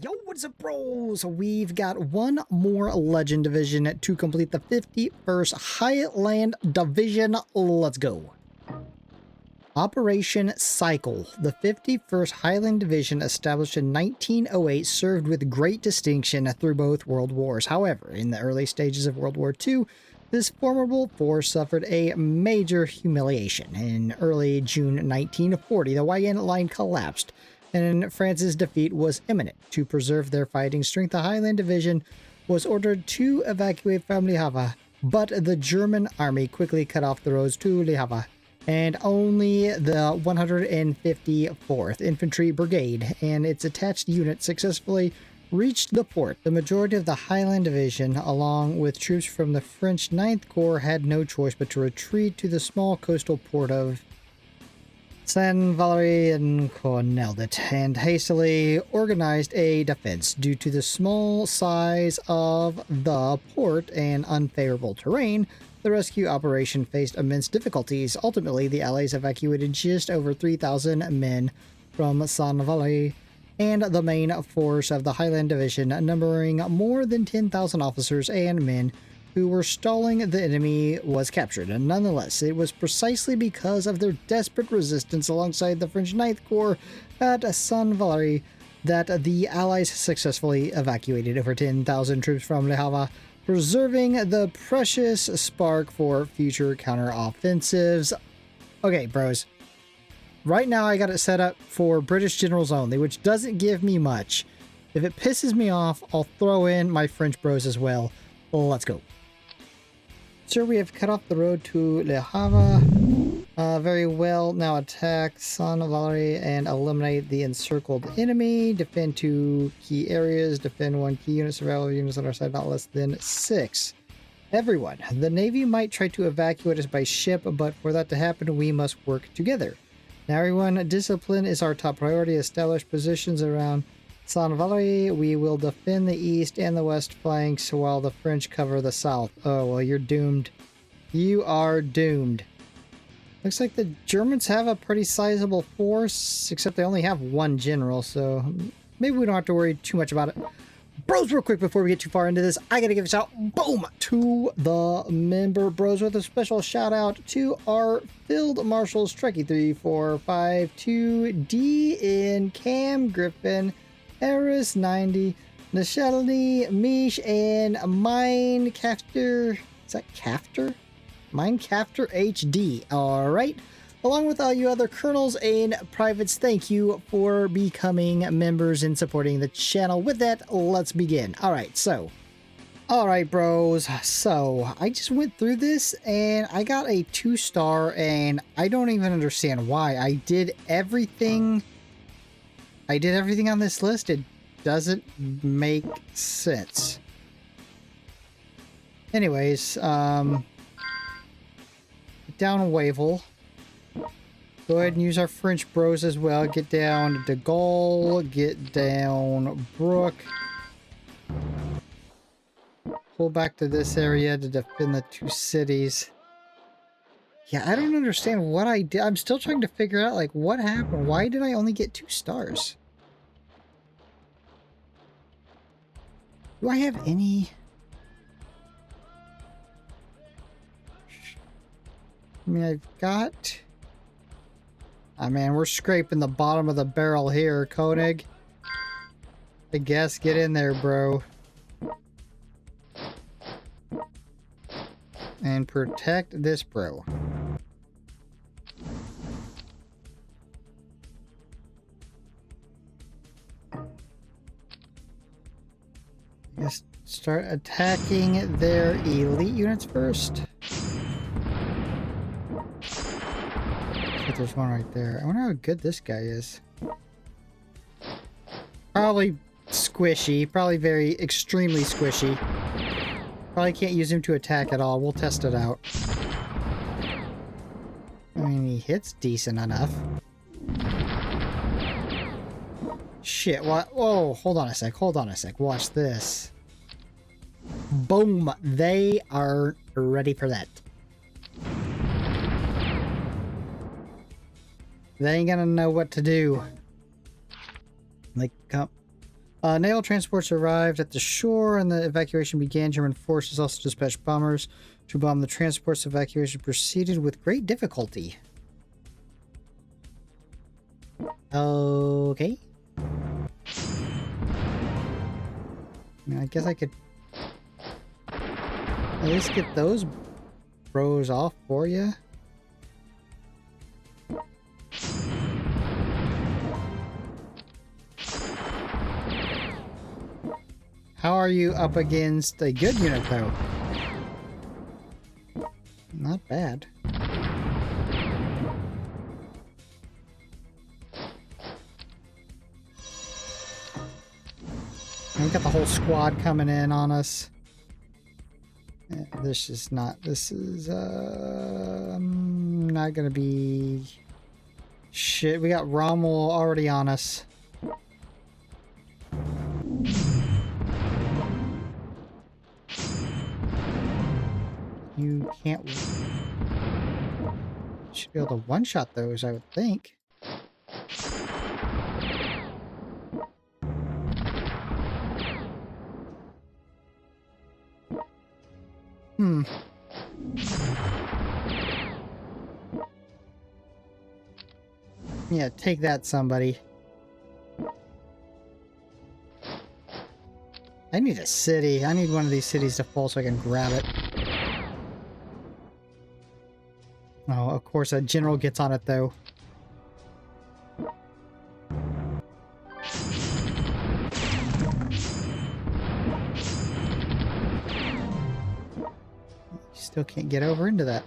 Yo, what's up, bros? We've got one more Legend Division to complete the 51st Highland Division. Let's go. Operation Cycle. The 51st Highland Division, established in 1908, served with great distinction through both World Wars. However, in the early stages of World War II, this formidable force suffered a major humiliation. In early June 1940, the wagon line collapsed, and France's defeat was imminent. To preserve their fighting strength, the Highland Division was ordered to evacuate from Le Havre, but the German army quickly cut off the roads to Le Havre, and only the 154th Infantry Brigade and its attached units successfully reached the port. The majority of the Highland Division, along with troops from the French 9th Corps, had no choice but to retreat to the small coastal port of Saint-Valery and Corneldet, and hastily organized a defense. Due to the small size of the port and unfavorable terrain, the rescue operation faced immense difficulties. Ultimately, the Allies evacuated just over 3,000 men from Saint-Valery, and the main force of the Highland Division, numbering more than 10,000 officers and men who were stalling the enemy, was captured. And nonetheless, it was precisely because of their desperate resistance alongside the French 9th Corps at Saint-Valery that the Allies successfully evacuated over 10,000 troops from Le Havre, preserving the precious spark for future counteroffensives. Okay, bros. Right now I got it set up for British generals only, which doesn't give me much. If it pisses me off, I'll throw in my French bros as well. Let's go. Sir, we have cut off the road to Le Havre. Very well. Now attack Saint-Valery and eliminate the encircled enemy. Defend 2 key areas. Defend 1 key unit. Survival units on our side not less than 6. Everyone, the Navy might try to evacuate us by ship, but for that to happen, we must work together. Now everyone, discipline is our top priority. Establish positions around Saint-Valery. We will defend the east and the west flanks while the French cover the south. Oh, well, you're doomed. You are doomed. Looks like the Germans have a pretty sizable force, except they only have 1 general, so maybe we don't have to worry too much about it. Bros, real quick before we get too far into this, I gotta give a shout, boom, to the member bros, with a special shout out to our Field Marshals, Trekkie 3452D in Cam Griffin, Eris 90, Nishalini, Mish, and Minecafter. Is that Cafter? Minecafter HD. Alright. Along with all you other colonels and privates, thank you for becoming members and supporting the channel. With that, let's begin. Alright, bros. So, I just went through this and I got a 2-star and I don't even understand why. I did everything on this list. It doesn't make sense. Anyways, down Wavell. Go ahead and use our French bros as well. Get down De Gaulle. Get down Brook. Pull back to this area to defend the 2 cities. Yeah, I don't understand what I did. I'm still trying to figure out, like, what happened. Why did I only get 2 stars? Do I have any? I mean, I've got... Oh, man, we're scraping the bottom of the barrel here, Koenig. I guess get in there, bro. And protect this bro. Just start attacking their elite units first. There's one right there. I wonder how good this guy is. Probably squishy. Probably very extremely squishy. Probably can't use him to attack at all. We'll test it out. I mean, he hits decent enough. Shit, what? Whoa, hold on a sec. Watch this. Boom. They are ready for that. They ain't gonna know what to do. Like, come Naval transports arrived at the shore and the evacuation began. German forces also dispatched bombers to bomb the transports. Evacuation proceeded with great difficulty. Okay. I guess I could at least get those bros off for you. How are you up against a good unit, though? Not bad. We got the whole squad coming in on us. This is not gonna be shit. We got Rommel already on us. You can't. Should be able to one-shot those, I would think. Yeah, take that, somebody. I need a city. I need one of these cities to fall so I can grab it. Oh, of course, a general gets on it, though. Still can't get over into that.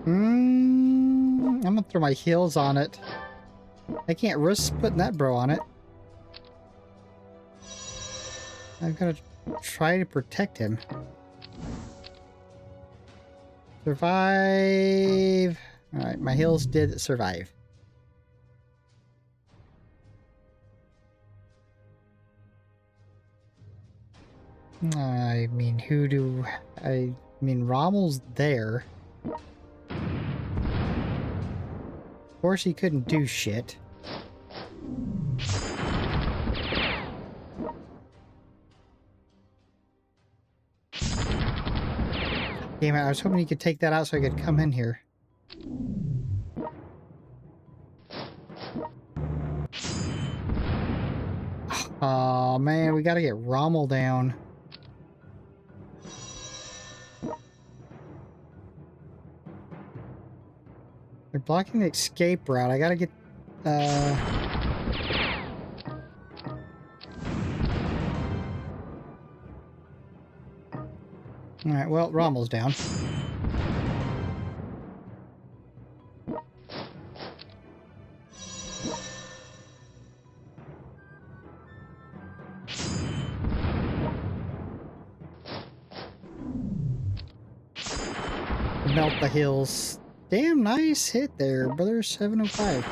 I'm gonna throw my heels on it. I can't risk putting that bro on it. I've got to try to protect him. Survive. Alright, my heels did survive. I mean, I mean, Rommel's there. Of course he couldn't do shit. Damn it, I was hoping you could take that out so I could come in here. Oh man, we gotta get Rommel down. They're blocking the escape route. I gotta get, Alright, well, Rommel's down. Melt the hills. Damn nice hit there, brother. 705.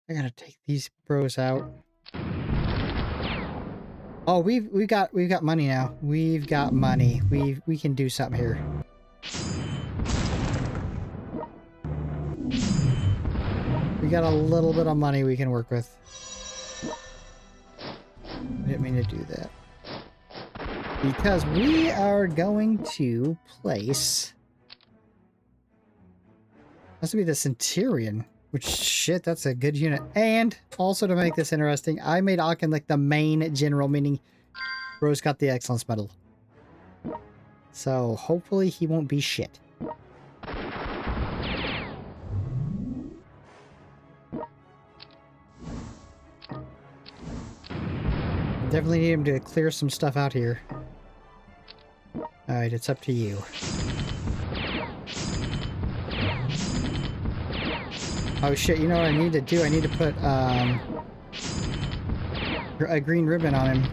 I gotta take these bros out. Oh, we've got money now. We've got money. We can do something here. We got a little bit of money we can work with. I didn't mean to do that. Because we are going to place... That's to be the Centurion. Which, shit, that's a good unit. And, also to make this interesting, I made Aachen like the main general, meaning Rose got the Excellence Medal. So, hopefully he won't be shit. Definitely need him to clear some stuff out here. Alright, it's up to you. Oh shit, you know what I need to do? I need to put a green ribbon on him.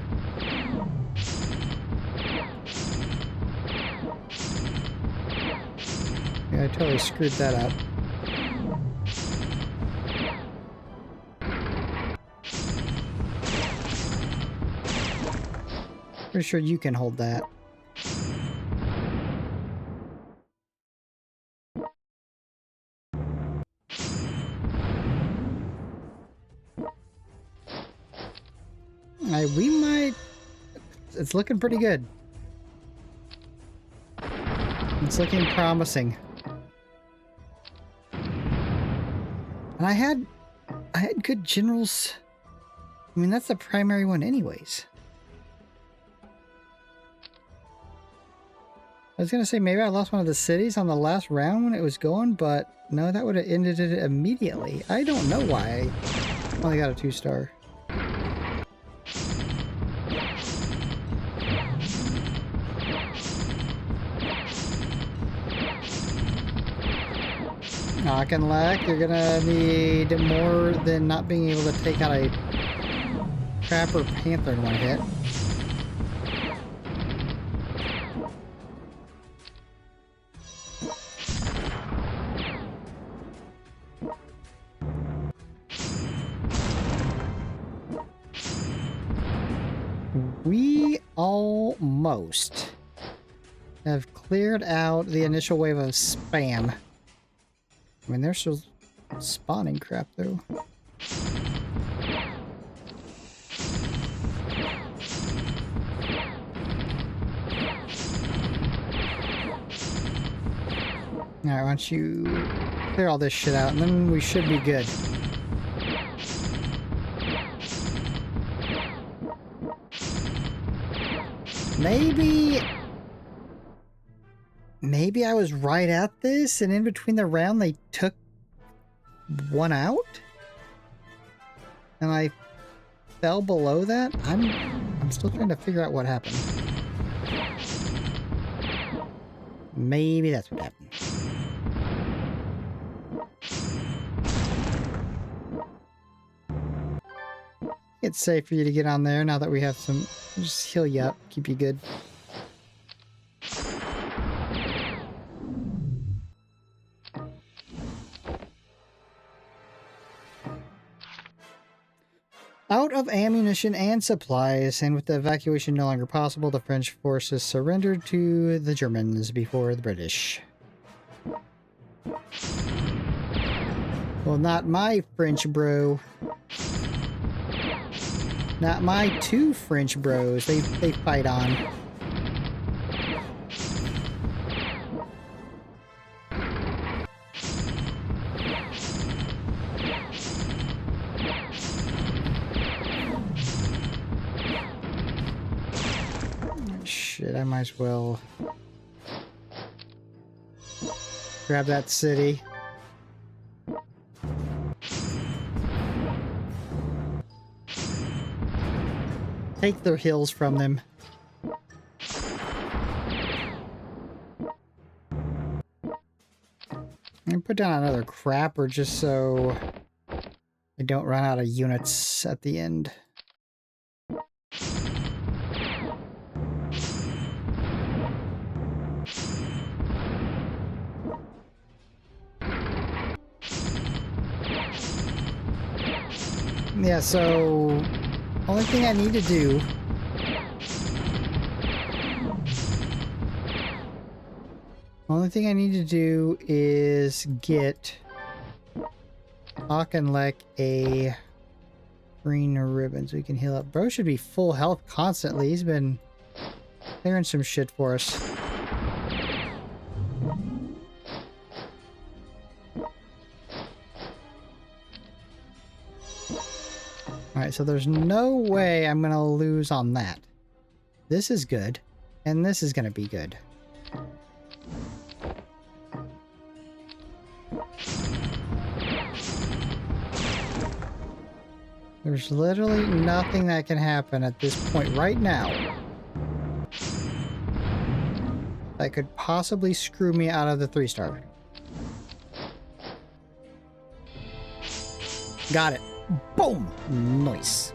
Yeah, I totally screwed that up. Pretty sure you can hold that. We might... It's looking pretty good. It's looking promising. And I had good generals. I mean, that's the primary one anyways. I was going to say maybe I lost one of the cities on the last round when it was going, but no, that would have ended it immediately. I don't know why I only got a 2-star. Auchinleck, you're gonna need more than not being able to take out a Trapper Panther in one hit. We almost have cleared out the initial wave of spam. I mean, they're still spawning crap, though. Alright, why don't you clear all this shit out, and then we should be good. Maybe I was right at this, and in between the round they took one out? And I fell below that? I'm still trying to figure out what happened. Maybe that's what happened. It's safe for you to get on there now that we have some... Just heal you up, keep you good. Out of ammunition and supplies, and with the evacuation no longer possible, the French forces surrendered to the Germans before the British. Well, not my French bro. Not my 2 French bros. They fight on. Shit, I might as well grab that city. Take their hills from them. And put down another crapper just so I don't run out of units at the end. Yeah, so only thing I need to do is get Auchinleck a green ribbon so we can heal up. Bro should be full health constantly. He's been clearing some shit for us. Alright, so there's no way I'm gonna lose on that. This is good, and this is gonna be good. There's literally nothing that can happen at this point right now that could possibly screw me out of the 3-star. Got it. Boom! Nice.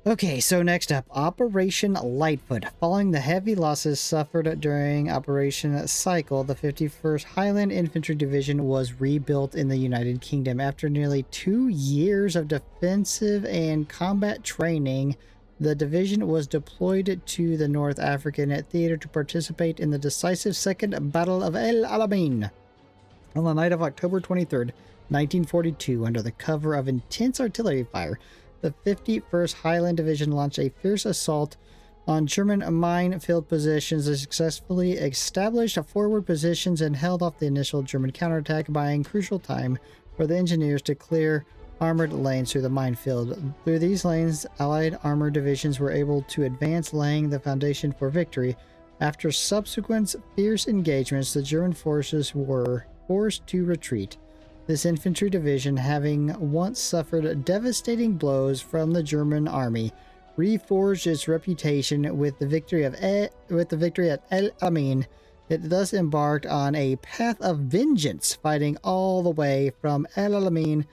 Okay, so next up, Operation Lightfoot. Following the heavy losses suffered during Operation Cycle, the 51st Highland Infantry Division was rebuilt in the United Kingdom. After nearly 2 years of defensive and combat training, The division was deployed to the North African theater to participate in the decisive Second Battle of El Alamein. On the night of October 23rd, 1942, under the cover of intense artillery fire, the 51st Highland Division launched a fierce assault on German minefield positions. They successfully established forward positions and held off the initial German counterattack, buying crucial time for the engineers to clear armored lanes through the minefield. Through these lanes, Allied armored divisions were able to advance, laying the foundation for victory. After subsequent fierce engagements, the German forces were forced to retreat. This infantry division, having once suffered devastating blows from the German army, reforged its reputation with the victory at El Alamein. It thus embarked on a path of vengeance, fighting all the way from El Alamein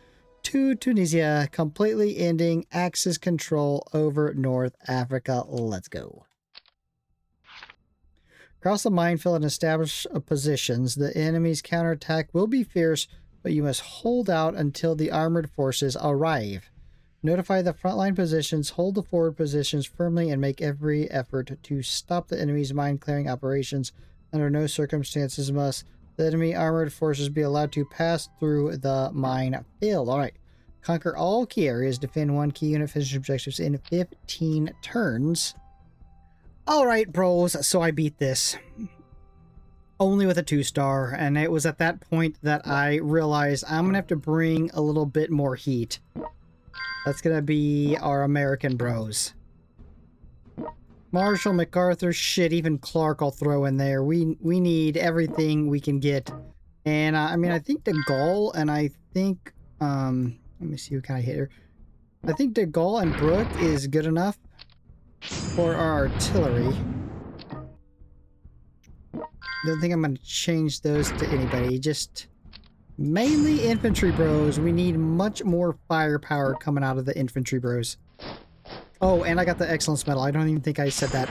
to Tunisia, completely ending Axis control over North Africa. Let's go. Cross the minefield and establish positions. The enemy's counterattack will be fierce, but you must hold out until the armored forces arrive. Notify the frontline positions, hold the forward positions firmly, and make every effort to stop the enemy's mine-clearing operations. Under no circumstances must the enemy armored forces be allowed to pass through the minefield. Alright. Conquer all key areas, defend one key unit, finish objectives in 15 turns. Alright, bros, so I beat this. Only with a 2-star, and it was at that point that I realized I'm gonna have to bring a little bit more heat. That's gonna be our American bros. Marshall, MacArthur, shit, even Clark I'll throw in there. We need everything we can get. And I mean, I think De Gaulle and I think, let me see who kind of hit her. I think De Gaulle and Brook is good enough for our artillery. Don't think I'm going to change those to anybody. Just mainly infantry bros. We need much more firepower coming out of the infantry bros. Oh, and I got the excellence medal. I don't even think I said that.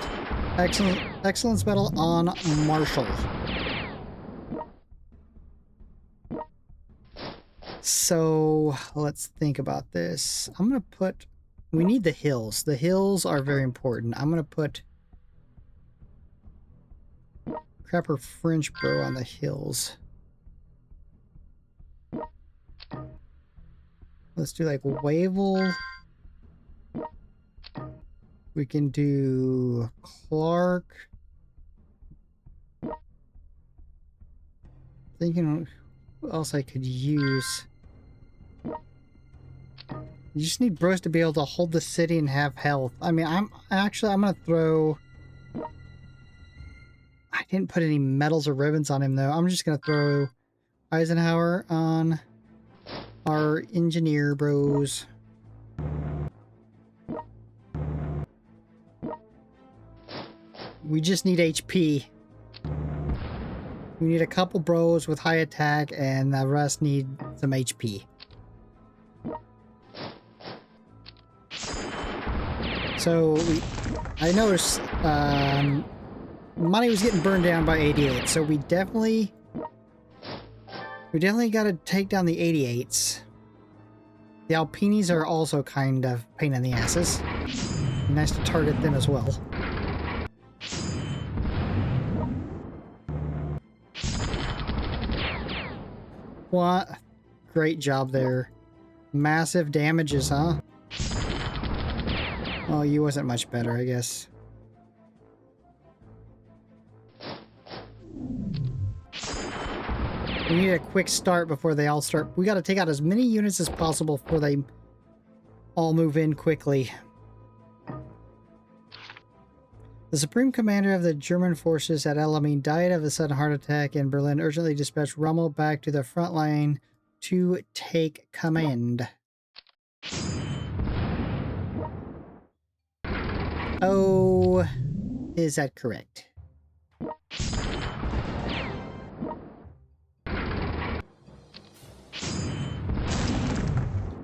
Excellence medal on Marshall. So let's think about this. I'm going to put... We need the hills. The hills are very important. I'm going to put Crapper French bro on the hills. Let's do like Wavell. We can do Clark. Thinking what else I could use. You just need bros to be able to hold the city and have health. I mean, I'm gonna throw... I didn't put any medals or ribbons on him though. I'm just gonna throw Eisenhower on our engineer bros. We just need HP. We need a couple bros with high attack, and the rest need some HP. So, I noticed money was getting burned down by 88, so we definitely got to take down the 88s. The Alpinis are also kind of pain in the asses. Nice to target them as well. What? Great job there. Massive damages, huh? Oh, you wasn't much better, I guess. We need a quick start before they all start. We gotta take out as many units as possible before they all move in quickly. The Supreme Commander of the German forces at El Alamein died of a sudden heart attack in Berlin. Urgently dispatched Rommel back to the front line to take command. Oh, is that correct?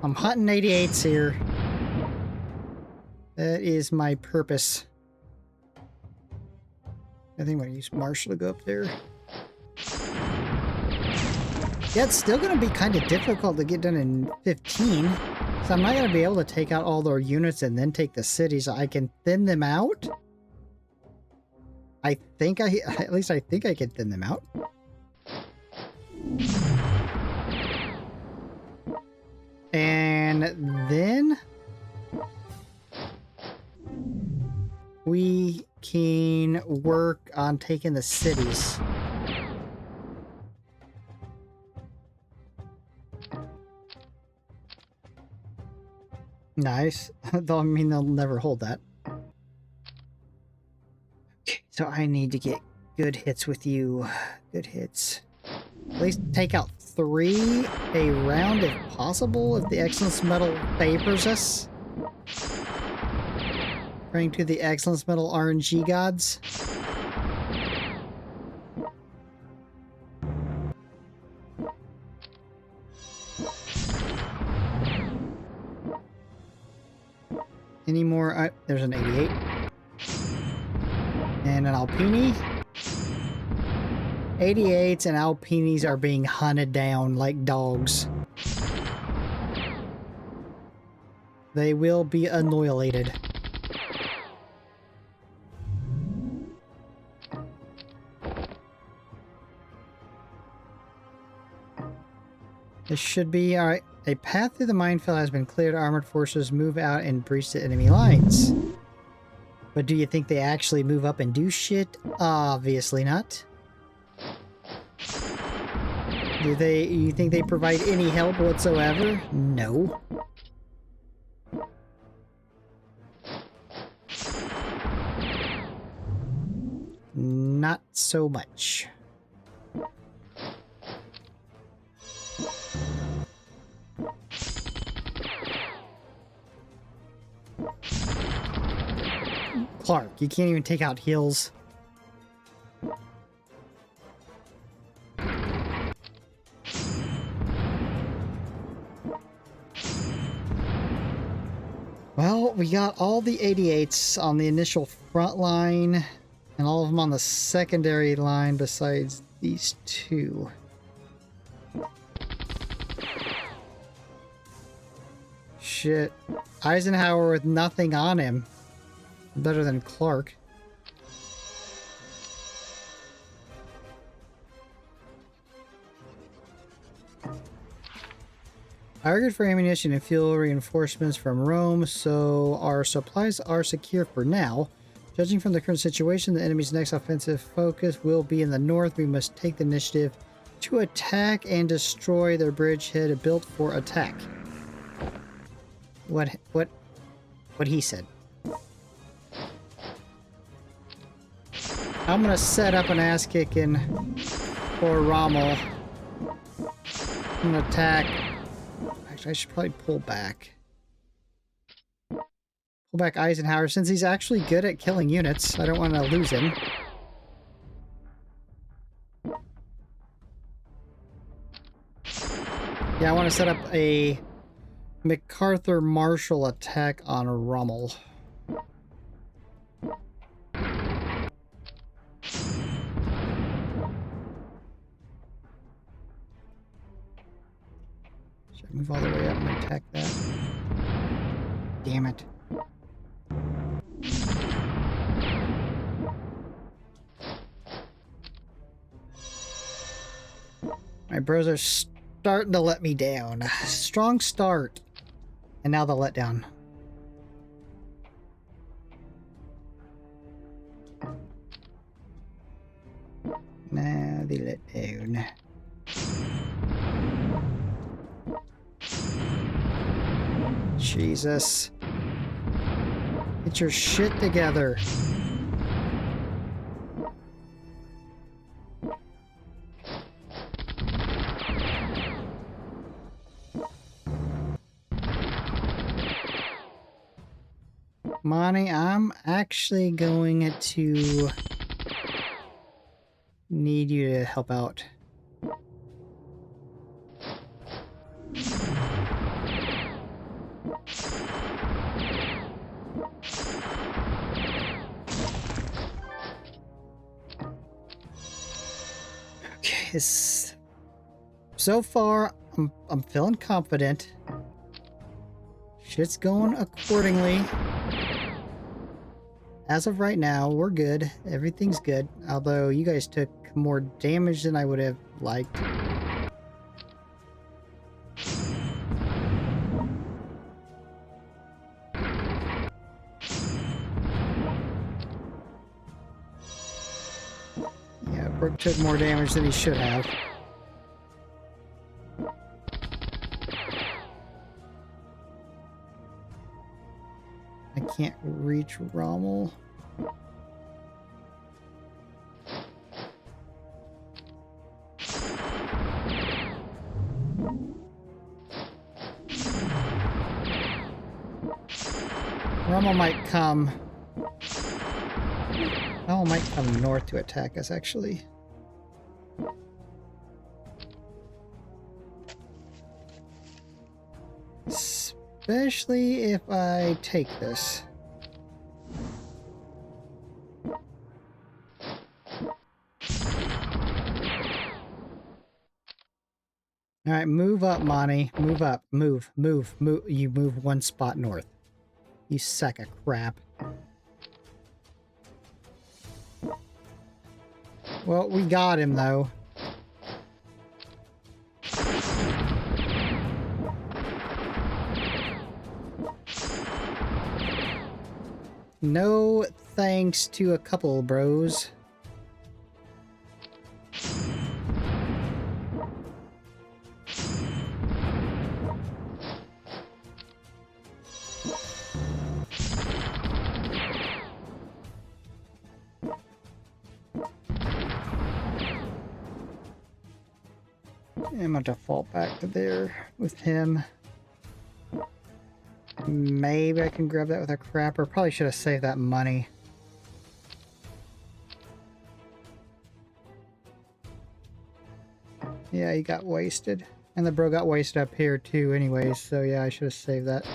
I'm hunting 88s here. That is my purpose. I think I'm going to use Marshall to go up there. Yeah, it's still going to be kind of difficult to get done in 15. So I'm not going to be able to take out all their units and then take the cities. I can thin them out. At least I think I can thin them out. And then we can work on taking the cities. Nice. Though, I mean, they'll never hold that. Okay, so I need to get good hits with you. Good hits. At least take out 3 a round if possible, if the Excellence Medal favors us. Praying to the Excellence Medal RNG gods. Any more? There's an 88. And an Alpini. 88s and Alpinis are being hunted down like dogs. They will be annihilated. This should be alright. A path through the minefield has been cleared. Armored forces move out and breach the enemy lines. But do you think they actually move up and do shit? Obviously not. You think they provide any help whatsoever? No. Not so much. Clark, you can't even take out heals. Well, we got all the 88s on the initial front line and all of them on the secondary line besides these 2. Shit. Eisenhower with nothing on him. Better than Clark. I argued for ammunition and fuel reinforcements from Rome, so our supplies are secure for now. Judging from the current situation, the enemy's next offensive focus will be in the north. We must take the initiative to attack and destroy their bridgehead built for attack. What he said. I'm gonna set up an ass kicking for Rommel. I'm gonna attack. Actually, I should probably pull back. Pull back Eisenhower since he's actually good at killing units. I don't want to lose him. Yeah, I want to set up a MacArthur Marshall attack on Rommel. Should I move all the way up and attack that? Damn it. My bros are starting to let me down. Strong start. And now the letdown. Now the letdown. Jesus. Get your shit together. Monty, I'm actually going to need you to help out. Okay, so far I'm feeling confident. Shit's going accordingly. As of right now, we're good. Everything's good. Although you guys took more damage than I would have liked. Yeah, Brook took more damage than he should have. I can't reach Rommel. Rommel might come. Rommel might come north to attack us, actually. Especially if I take this. Alright, move up, Monty. Move up. Move. You move one spot north. You sack of crap. Well, we got him, though. No thanks to a couple, bros. I'm going to default back to there with him. Maybe I can grab that with a crapper. Probably should have saved that money. Yeah, he got wasted. And the bro got wasted up here too anyways, so yeah, I should have saved that.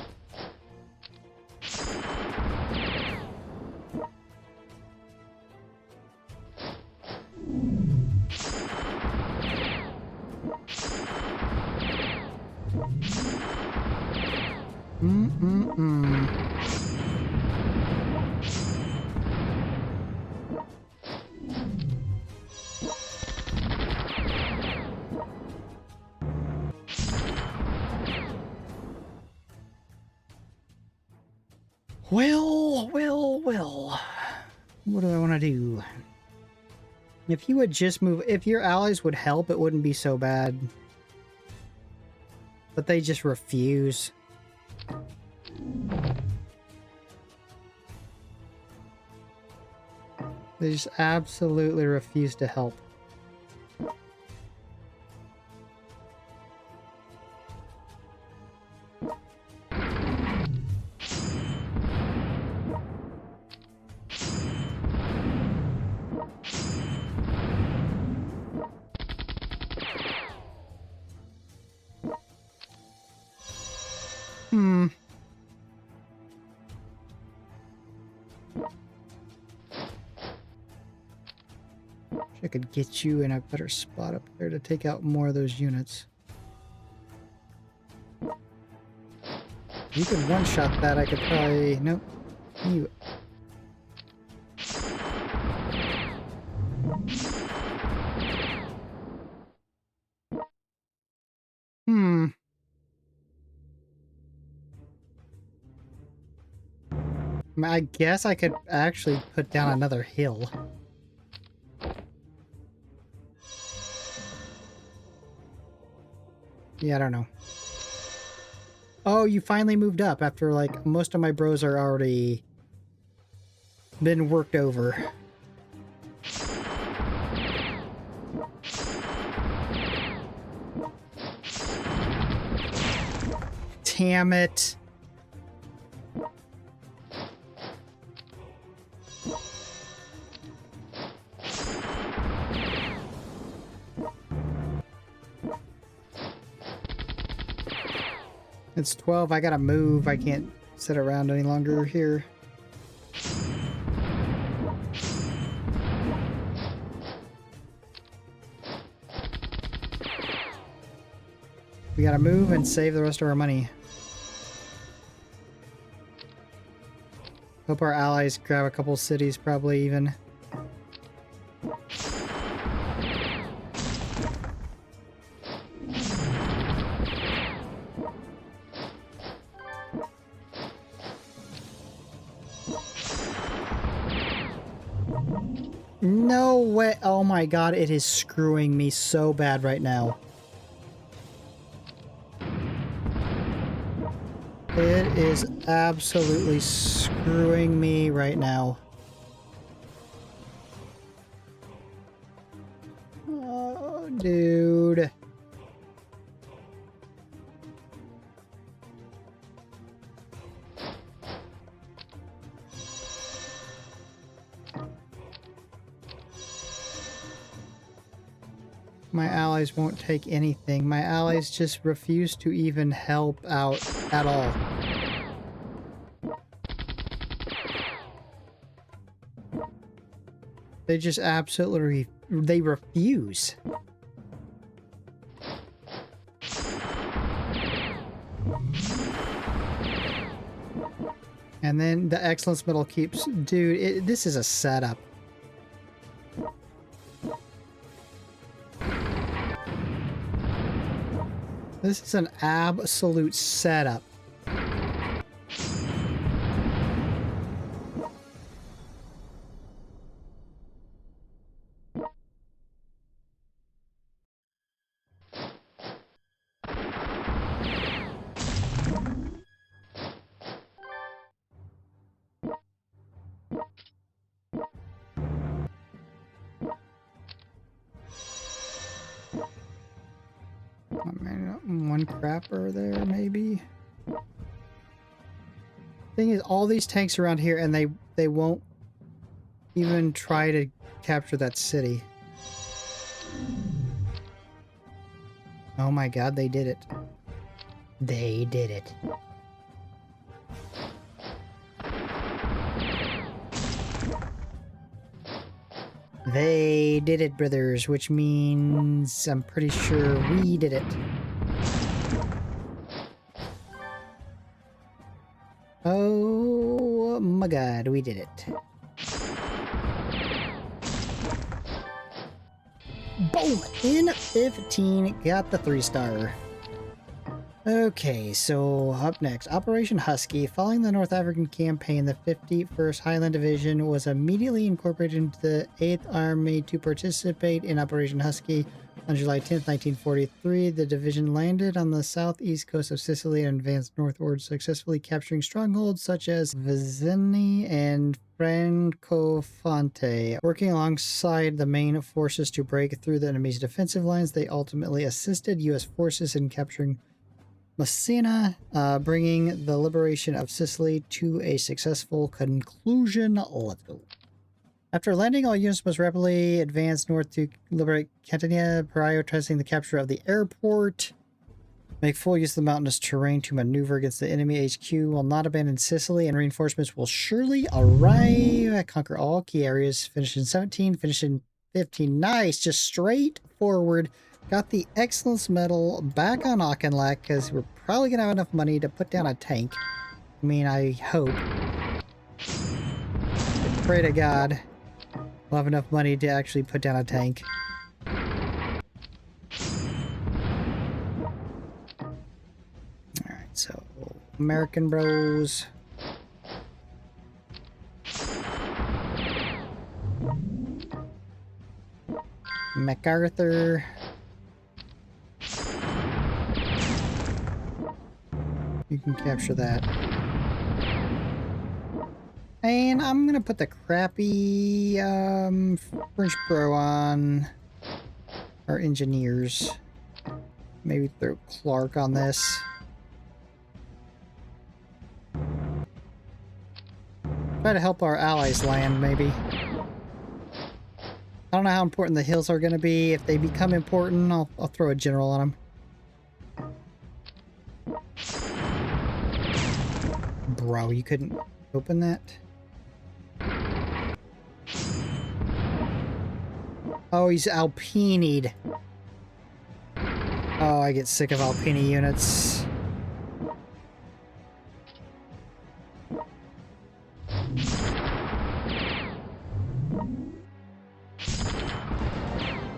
Well. What do I want to do? If you would just move, if your allies would help, it wouldn't be so bad. But they just refuse. They just absolutely refuse to help. I could get you in a better spot up there to take out more of those units. You could one-shot that, I could probably... Nope. You... I guess I could actually put down another hill. Yeah, I don't know. Oh, you finally moved up after, like, most of my bros are already been worked over. Damn it. It's 12. I gotta move. I can't sit around any longer here. We gotta move and save the rest of our money. Hope our allies grab a couple cities, probably even. No way. Oh my god, it is screwing me so bad right now. It is absolutely screwing me right now. Oh, dude. My allies won't take anything. My allies just refuse to even help out at all. They just absolutely, they refuse. And then the excellence medal keeps, dude, this is a setup. This is an absolute setup. One crapper there, maybe. Thing is, all these tanks around here, and they won't even try to capture that city. Oh my god, they did it. They did it. They did it, brothers, which means I'm pretty sure we did it. Oh my god, we did it. Boom! In 15, got the 3-star. Okay, so up next, Operation Husky. Following the North African campaign, the 51st Highland Division was immediately incorporated into the 8th Army to participate in Operation Husky. On July 10th, 1943, the division landed on the southeast coast of Sicily and advanced northward, successfully capturing strongholds such as Vizzini and Francofonte. Working alongside the main forces to break through the enemy's defensive lines, they ultimately assisted U.S. forces in capturing Messina, bringing the liberation of Sicily to a successful conclusion. Let's go. After landing, all units must rapidly advance north to liberate Catania, prioritizing the capture of the airport. Make full use of the mountainous terrain to maneuver against the enemy. HQ will not abandon Sicily, and reinforcements will surely arrive. Conquer all key areas. Finish in 17, finish in 15. Nice, just straight forward. Got the Excellence Medal back on Auchinleck, because we're probably going to have enough money to put down a tank. I mean, I hope. I pray to God we'll have enough money to actually put down a tank. Alright, so American bros. MacArthur. You can capture that. And I'm gonna put the crappy French Bro on our engineers. Maybe throw Clark on this. Try to help our allies land, maybe. I don't know how important the hills are gonna be. If they become important, I'll throw a general on them. Bro, you couldn't open that? Oh, he's Alpini'd. Oh, I get sick of Alpini units.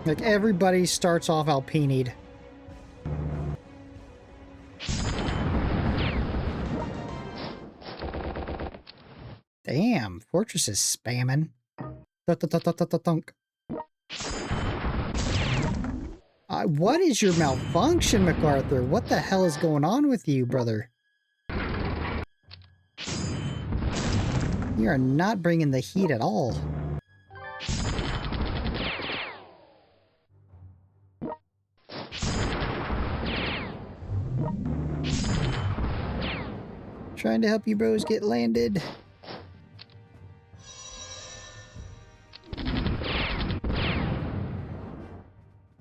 Like, everybody starts off Alpini'd. Damn, Fortress is spamming. Thunk. What is your malfunction, MacArthur? What the hell is going on with you, brother? You are not bringing the heat at all. Trying to help you bros get landed.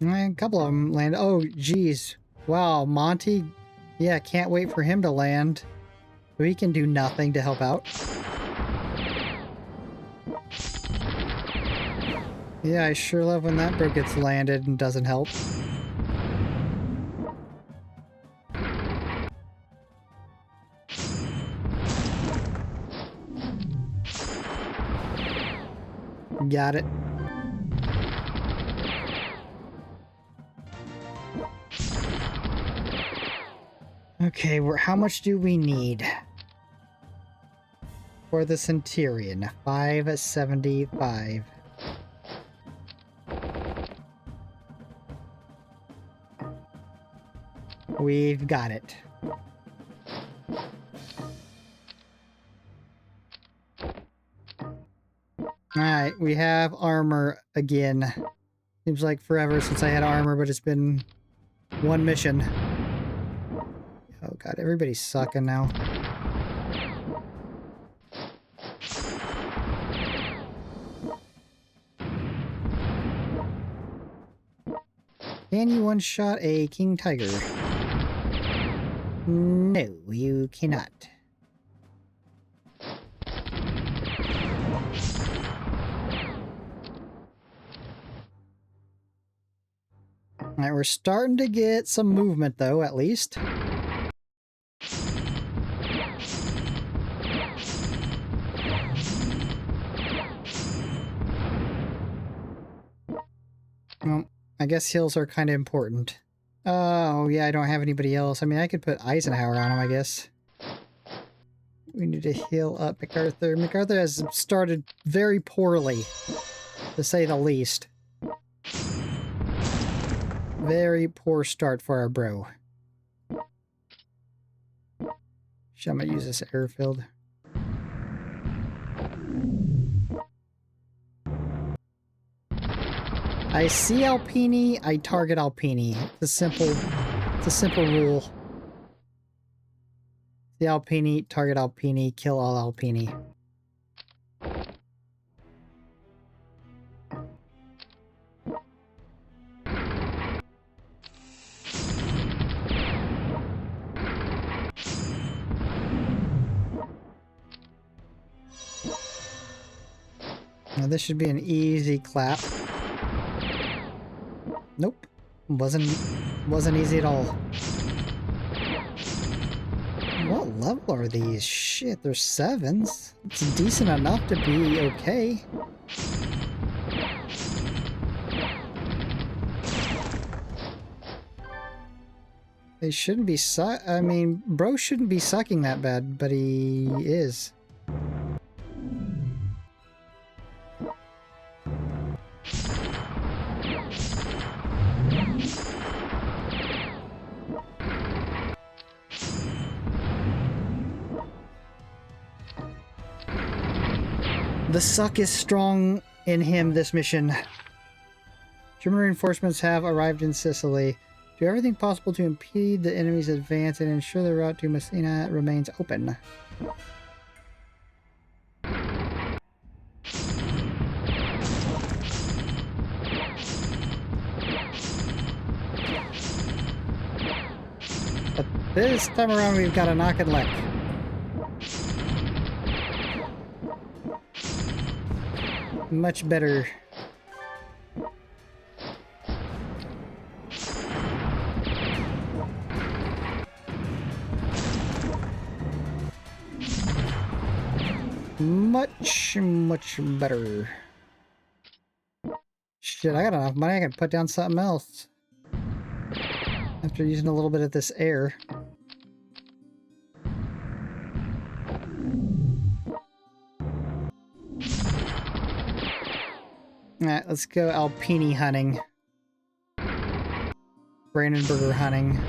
A couple of them landed. Oh, geez. Wow, Monty. Yeah, can't wait for him to land. We can do nothing to help out. Yeah, I sure love when that bro gets landed and doesn't help. Got it. Okay, how much do we need for the Centurion? 575. We've got it. Alright, we have armor again. Seems like forever since I had armor, but it's been one mission. Oh god, everybody's sucking now. Can you one-shot a King Tiger? No, you cannot. Alright, we're starting to get some movement though, at least. Well, I guess heals are kind of important. Oh, yeah, I don't have anybody else. I mean, I could put Eisenhower on him, I guess. We need to heal up MacArthur. MacArthur has started very poorly, to say the least. Very poor start for our bro. I'm gonna use this airfield. I see Alpini, I target Alpini. It's a simple rule. The Alpini, target Alpini, kill all Alpini. Now this should be an easy clap. Nope. Wasn't easy at all. What level are these? Shit, they're 7s. It's decent enough to be okay. They shouldn't be I mean, bro shouldn't be sucking that bad, but he is. The suck is strong in him this mission. German reinforcements have arrived in Sicily. Do everything possible to impede the enemy's advance and ensure the route to Messina remains open. But this time around we've got a knock and lick. Much better. Much better. Shit, I got enough money. I can put down something else. After using a little bit of this air. Alright, let's go Alpini hunting. Brandenburger hunting.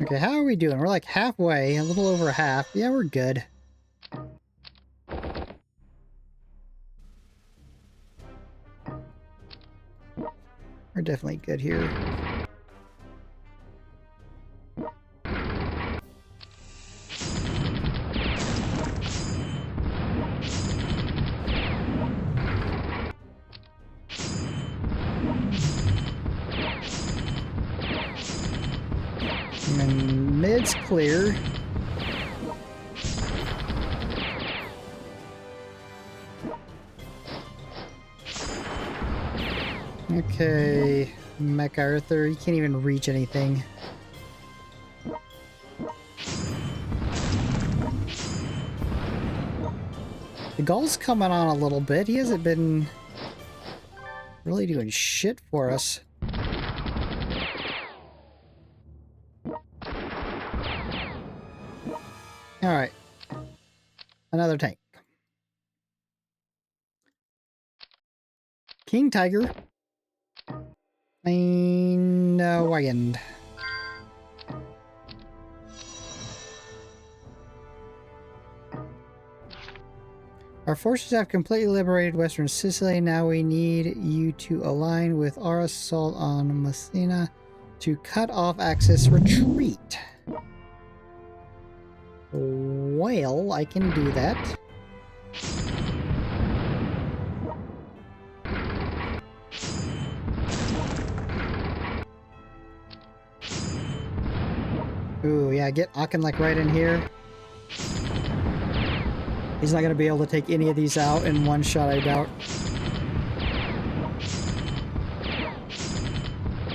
Okay, how are we doing? We're like halfway, a little over half. Yeah, we're good. We're definitely good here. And mid's clear. Okay, MacArthur, you can't even reach anything. The Gull's coming on a little bit. He hasn't been really doing shit for us. Alright. Another tank. King Tiger. No wagon. Our forces have completely liberated Western Sicily. Now we need you to align with our assault on Messina to cut off Axis retreat. Well, I can do that. Ooh, yeah, get Auchinleck right in here. He's not going to be able to take any of these out in one shot, I doubt.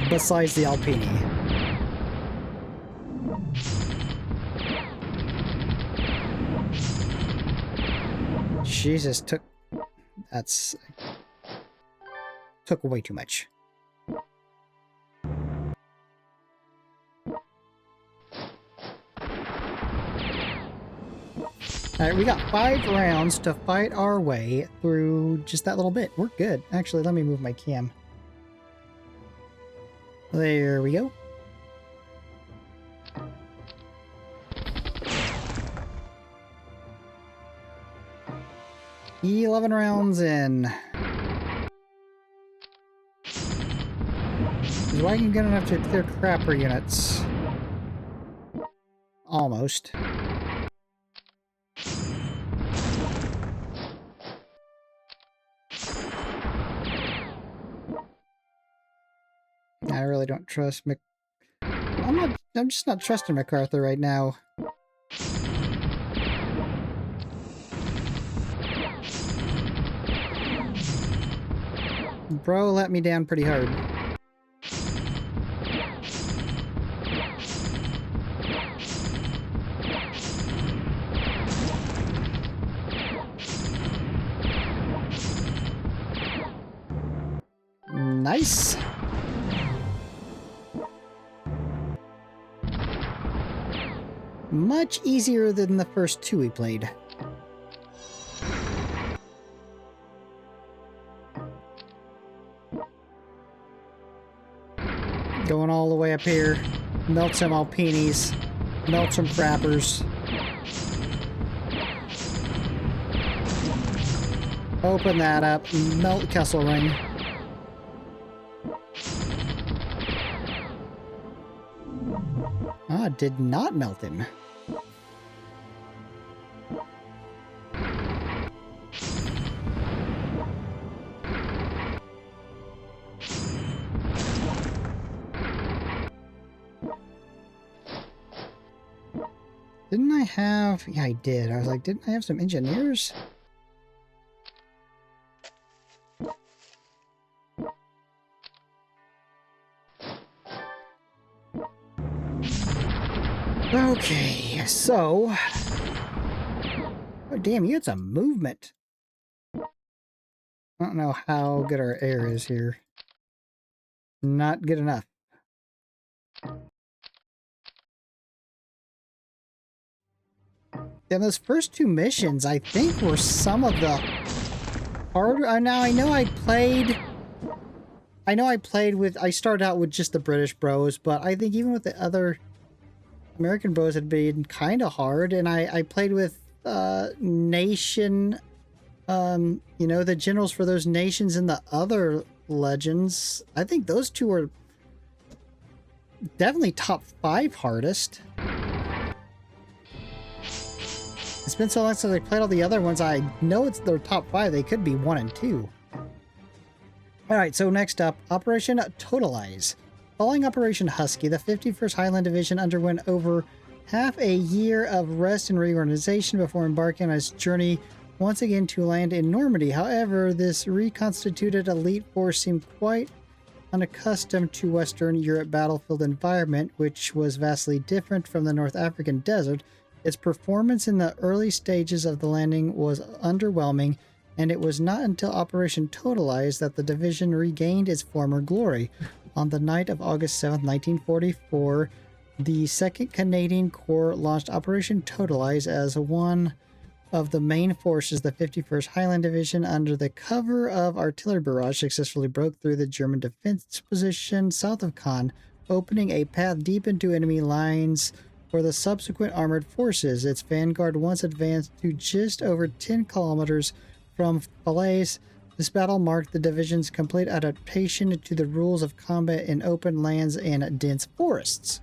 Besides the Alpini. Jesus, took way too much. Alright, we got 5 rounds to fight our way through just that little bit. We're good. Actually, let me move my cam. There we go. $11 rounds in. Is wagon good enough to clear crapper units? Almost. I really don't trust I'm just not trusting MacArthur right now. Bro let me down pretty hard. Nice. Much easier than the first 2 we played. Going all the way up here. Melt some Alpinis. Melt some crappers. Open that up. Melt Kesselring. Ah, did not melt him. Didn't I have... Yeah, I did. I was like, didn't I have some engineers? Okay, so... Oh, damn, you had some movement. I don't know how good our air is here. Not good enough. And those first two missions, I think, were some of the harder... now, I know I played with... I started out with just the British bros, but I think even with the other American bros had been kind of hard, and I played with nation... you know, the generals for those nations in the other legends. I think those two are definitely top 5 hardest. It's been so long since I played all the other ones. I know it's their top 5. They could be 1 and 2. Alright, so next up, Operation Totalize. Following Operation Husky, the 51st Highland Division underwent over half a year of rest and reorganization before embarking on its journey once again to land in Normandy. However, this reconstituted elite force seemed quite unaccustomed to Western Europe battlefield environment, which was vastly different from the North African desert. Its performance in the early stages of the landing was underwhelming, and it was not until Operation Totalize that the division regained its former glory. On the night of August 7, 1944, the 2nd Canadian Corps launched Operation Totalize as one of the main forces. The 51st Highland Division, under the cover of artillery barrage, successfully broke through the German defense position south of Caen, opening a path deep into enemy lines for the subsequent armored forces. Its vanguard once advanced to just over 10 kilometers from Falaise. This battle marked the division's complete adaptation to the rules of combat in open lands and dense forests.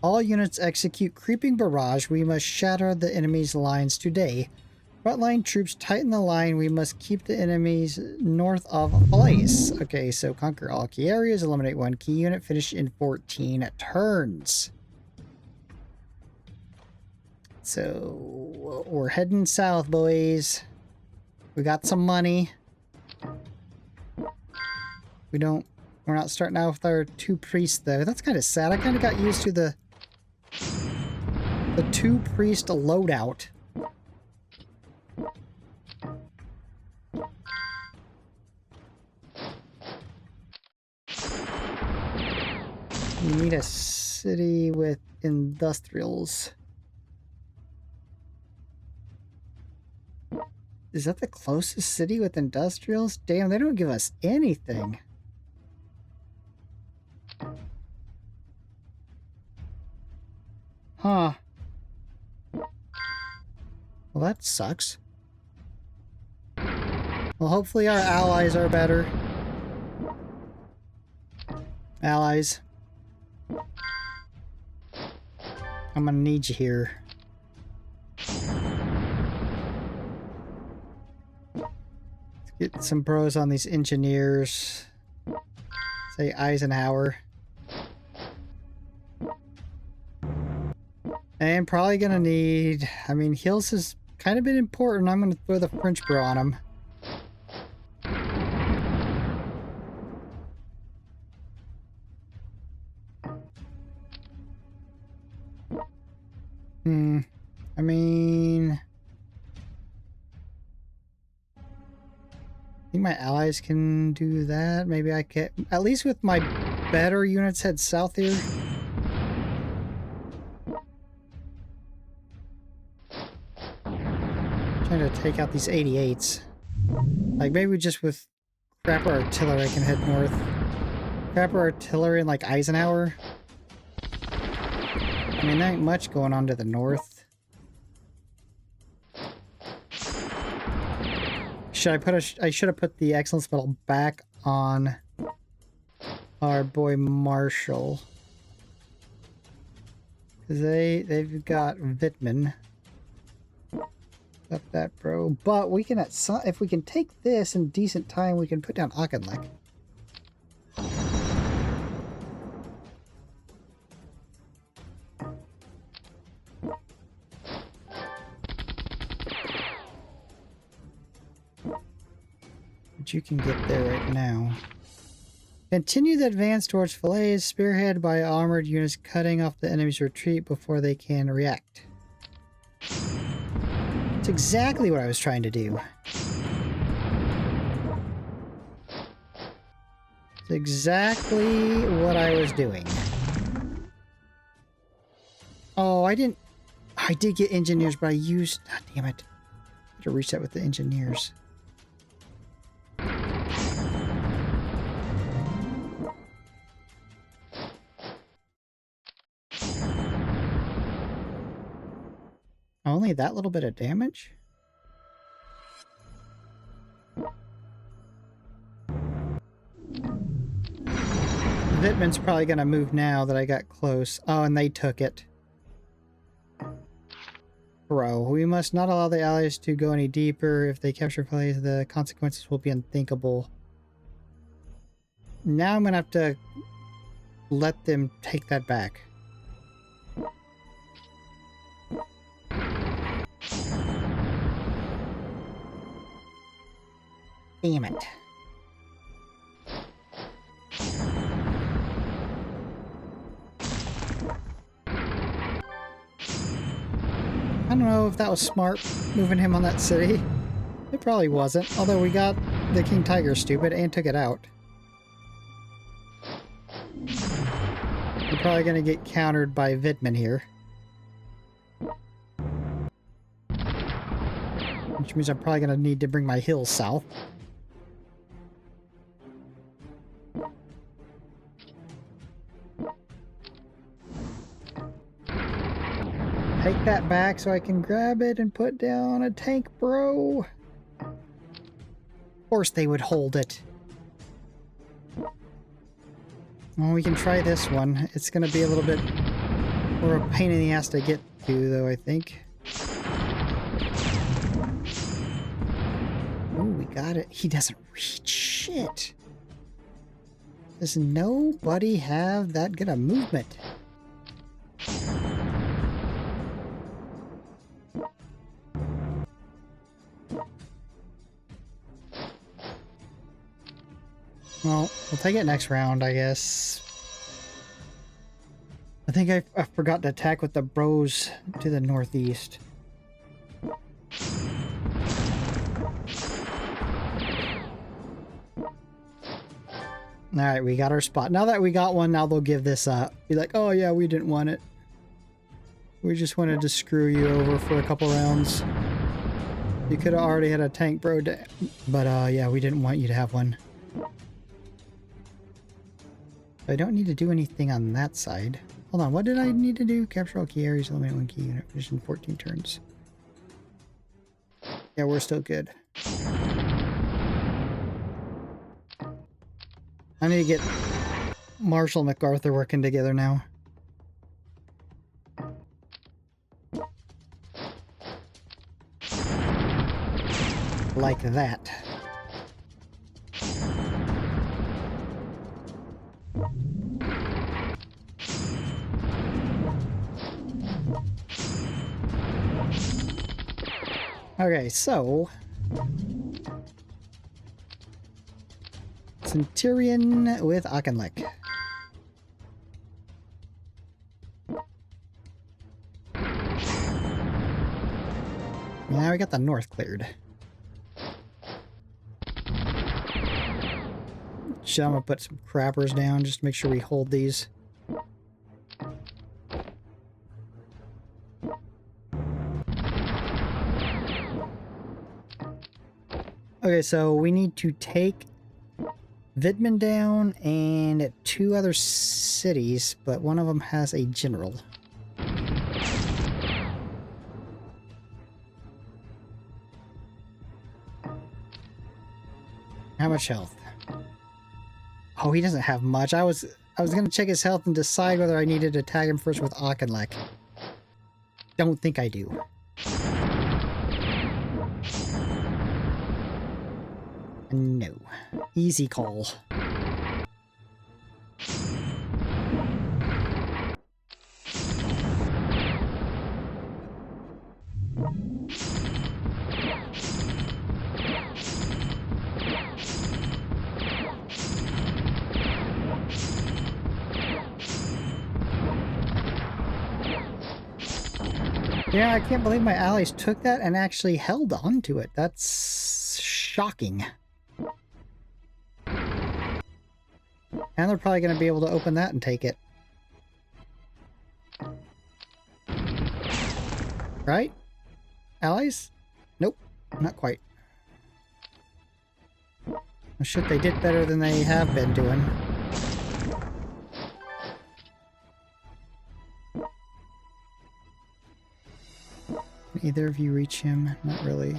All units execute creeping barrage. We must shatter the enemy's lines today. Frontline troops tighten the line. We must keep the enemies north of Falaise. Okay, so conquer all key areas, eliminate 1 key unit, finish in 14 turns. So we're heading south, boys. We got some money. We're not starting out with our 2 priests though. That's kind of sad. I kind of got used to the 2 priest loadout. We need a city with industrials. Is that the closest city with industrials? Damn, they don't give us anything. Huh. Well, that sucks. Well, hopefully our allies are better. Allies. I'm gonna need you here. Let's get some pros on these engineers. Say Eisenhower. And probably gonna need... I mean, Hills has kind of been important. I'm gonna throw the French bro on him. I mean... I think my allies can do that. Maybe I can... At least with my better units head south here. Trying to take out these 88s. Like, maybe just with crapper artillery I can head north. Crapper artillery and like Eisenhower. I mean, there ain't much going on to the north. I should have put the excellence medal back on our boy Marshall. Cause they've got Wittmann. Up that, bro. But we can if we can take this in decent time, we can put down Auchinleck. But you can get there right now. Continue the advance towards fillets, spearhead by armored units cutting off the enemy's retreat before they can react. It's exactly what I was trying to do. It's exactly what I was doing. Oh, I did get engineers, but I used... God damn it. I have to reset with the engineers. Only that little bit of damage? Vitman's probably gonna move now that I got close. Oh, and they took it. Bro, we must not allow the allies to go any deeper. If they capture plays, the consequences will be unthinkable. Now I'm gonna have to let them take that back. Damn it. I don't know if that was smart, moving him on that city. It probably wasn't, although we got the King Tiger stupid and took it out. We're probably gonna get countered by Vitman here. Which means I'm probably gonna need to bring my hills south. Take that back so I can grab it and put down a tank, bro. Of course they would hold it. Well, we can try this one. It's going to be a little bit more of a pain in the ass to get to, though, I think. Oh, we got it. He doesn't reach. Shit. Does nobody have that good a movement? Well, we'll take it next round, I guess. I think I forgot to attack with the bros to the northeast. Alright, we got our spot. Now that we got one, now they'll give this up. Be like, oh yeah, we didn't want it. We just wanted to screw you over for a couple rounds. You could have already had a tank, bro. But yeah, we didn't want you to have one. I don't need to do anything on that side. Hold on, what did I need to do? Capture all key areas, eliminate one key unit, finish in 14 turns. Yeah, we're still good. I need to get Marshall and MacArthur working together now. Like that. Okay, so Centurion with Auchinleck. Now we got the north cleared. Shit, I'm gonna put some crappers down just to make sure we hold these. Okay, so we need to take Vitman down and 2 other cities, but one of them has a general. How much health? Oh, he doesn't have much. I was gonna check his health and decide whether I needed to tag him first with Auchinleck. Don't think I do. No. Easy call. Yeah, I can't believe my allies took that and actually held on to it. That's shocking. And they're probably going to be able to open that and take it. Right? Allies? Nope, not quite. Oh shit, they did better than they have been doing. Can either of you reach him? Not really.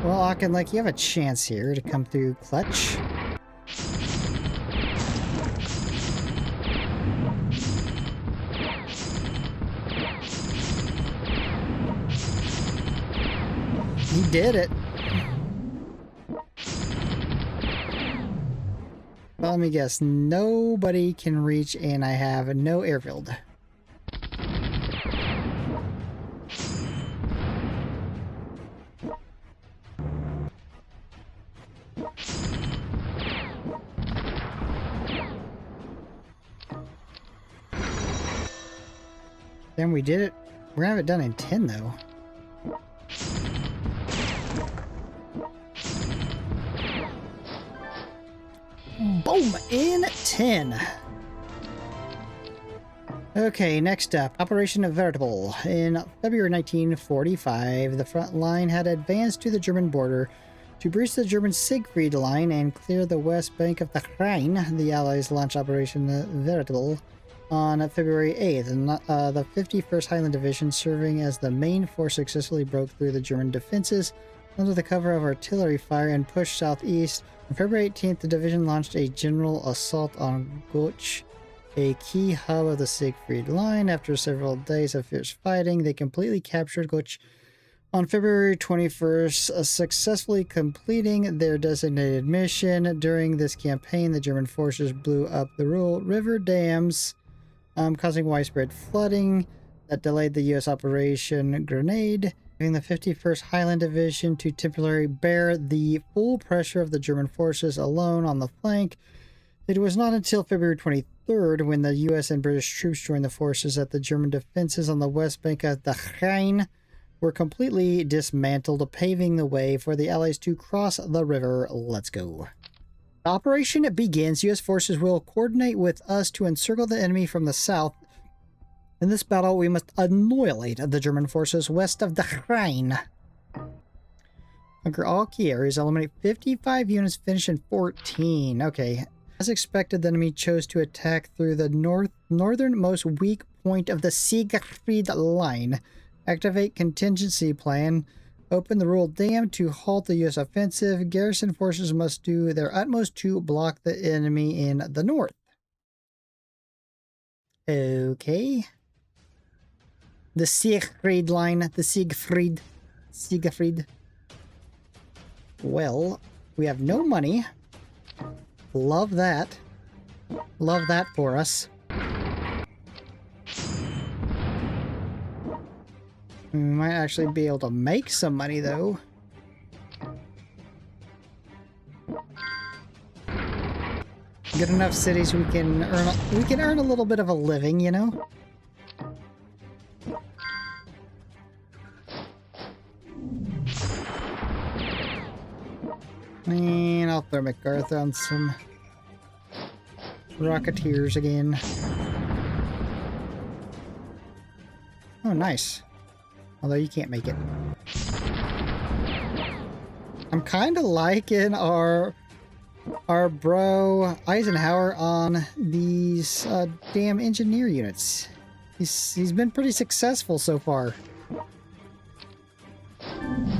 Well, Akin, like, you have a chance here to come through clutch. He did it. Well, let me guess. Nobody can reach, and I have no airfield. Then we did it. We're gonna have it done in 10, though. Boom! In 10. Okay, next up, Operation Veritable. In February 1945, the front line had advanced to the German border to breach the German Siegfried Line and clear the west bank of the Rhine. The Allies launched Operation Veritable on February 8th, and the 51st Highland Division, serving as the main force, successfully broke through the German defenses under the cover of artillery fire and pushed southeast. On February 18th, the division launched a general assault on Goch, a key hub of the Siegfried Line. After several days of fierce fighting, they completely captured Goch on February 21st, successfully completing their designated mission. During this campaign, the German forces blew up the rural river dams, causing widespread flooding that delayed the U.S. Operation Grenade, leaving the 51st Highland Division to temporarily bear the full pressure of the German forces alone on the flank. It was not until February 23rd, when the U.S. and British troops joined the forces, that the German defenses on the west bank of the Rhine were completely dismantled, paving the way for the Allies to cross the river. Let's go. The operation begins. U.S. forces will coordinate with us to encircle the enemy from the south. In this battle, we must annihilate the German forces west of the Rhine. Conquer all key areas, eliminate 55 units, finish in 14. Okay. As expected, the enemy chose to attack through the northernmost weak point of the Siegfried Line. Activate contingency plan. Open the rural dam to halt the U.S. offensive. Garrison forces must do their utmost to block the enemy in the north. Okay. The Siegfried Line. The Siegfried. Well, we have no money. Love that. Love that for us. We might actually be able to make some money, though. Good enough cities, we can earn a little bit of a living, you know? And I'll throw MacArthur on some Rocketeers again. Oh, nice. Although you can't make it. I'm kind of liking our bro Eisenhower on these damn engineer units. He's been pretty successful so far.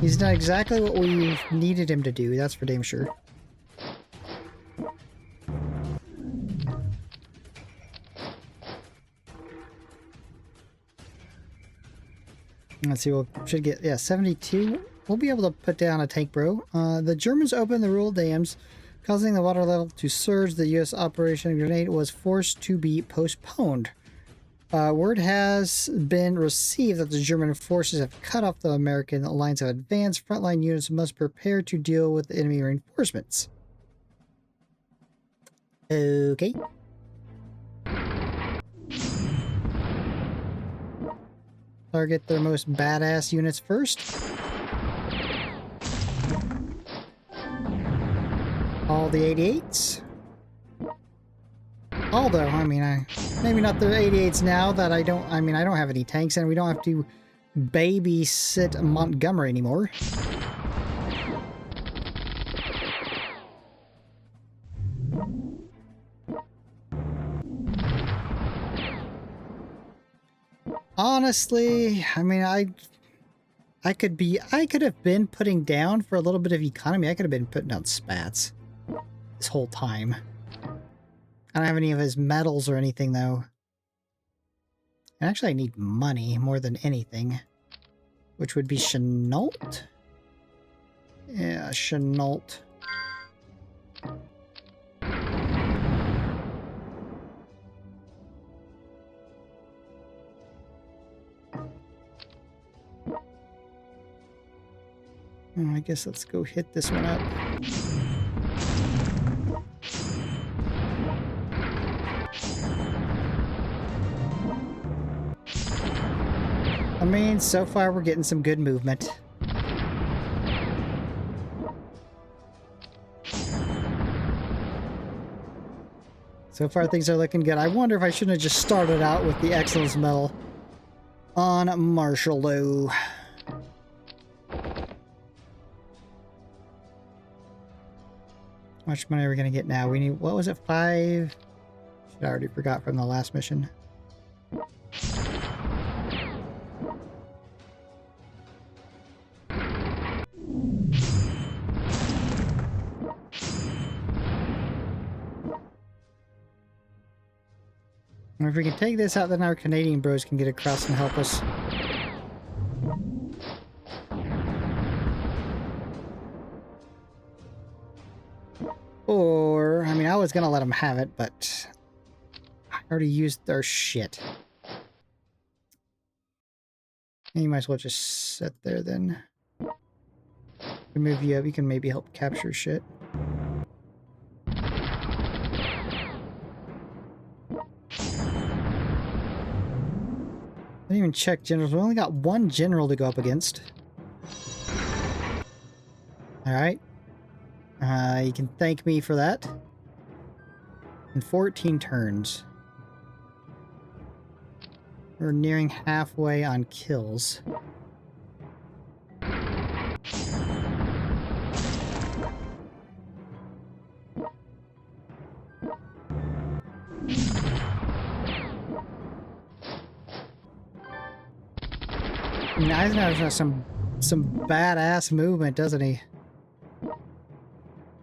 He's done exactly what we needed him to do, that's for damn sure. Let's see, we should get, yeah, 72. We'll be able to put down a tank, bro. The Germans opened the rural dams, causing the water level to surge. The U.S. Operation Grenade was forced to be postponed. Word has been received that the German forces have cut off the American lines of advance. Frontline units must prepare to deal with the enemy reinforcements. Okay. Target their most badass units first. All the 88s. Although, I mean, maybe not the 88s now that I don't have any tanks and we don't have to babysit Montgomery anymore. Honestly, I mean, I could have been putting down for a little bit of economy. I could have been putting down spats this whole time. I don't have any of his medals or anything though. And actually I need money more than anything, which would be Chenault. Yeah, Chenault. I guess let's go hit this one up. I mean, so far we're getting some good movement. So far things are looking good. I wonder if I shouldn't have just started out with the Excellence Medal on Martial Law. How much money are we going to get now? We need, what was it, 5? I already forgot from the last mission. And if we can take this out, then our Canadian bros can get across and help us. Or, I mean, I was gonna let them have it, but I already used their shit. And you might as well just sit there then. We move you up, you can maybe help capture shit. I didn't even check generals. We only got one general to go up against. Alright. You can thank me for that. In 14 turns. We're nearing halfway on kills. Eisenhower's got some badass movement, doesn't he?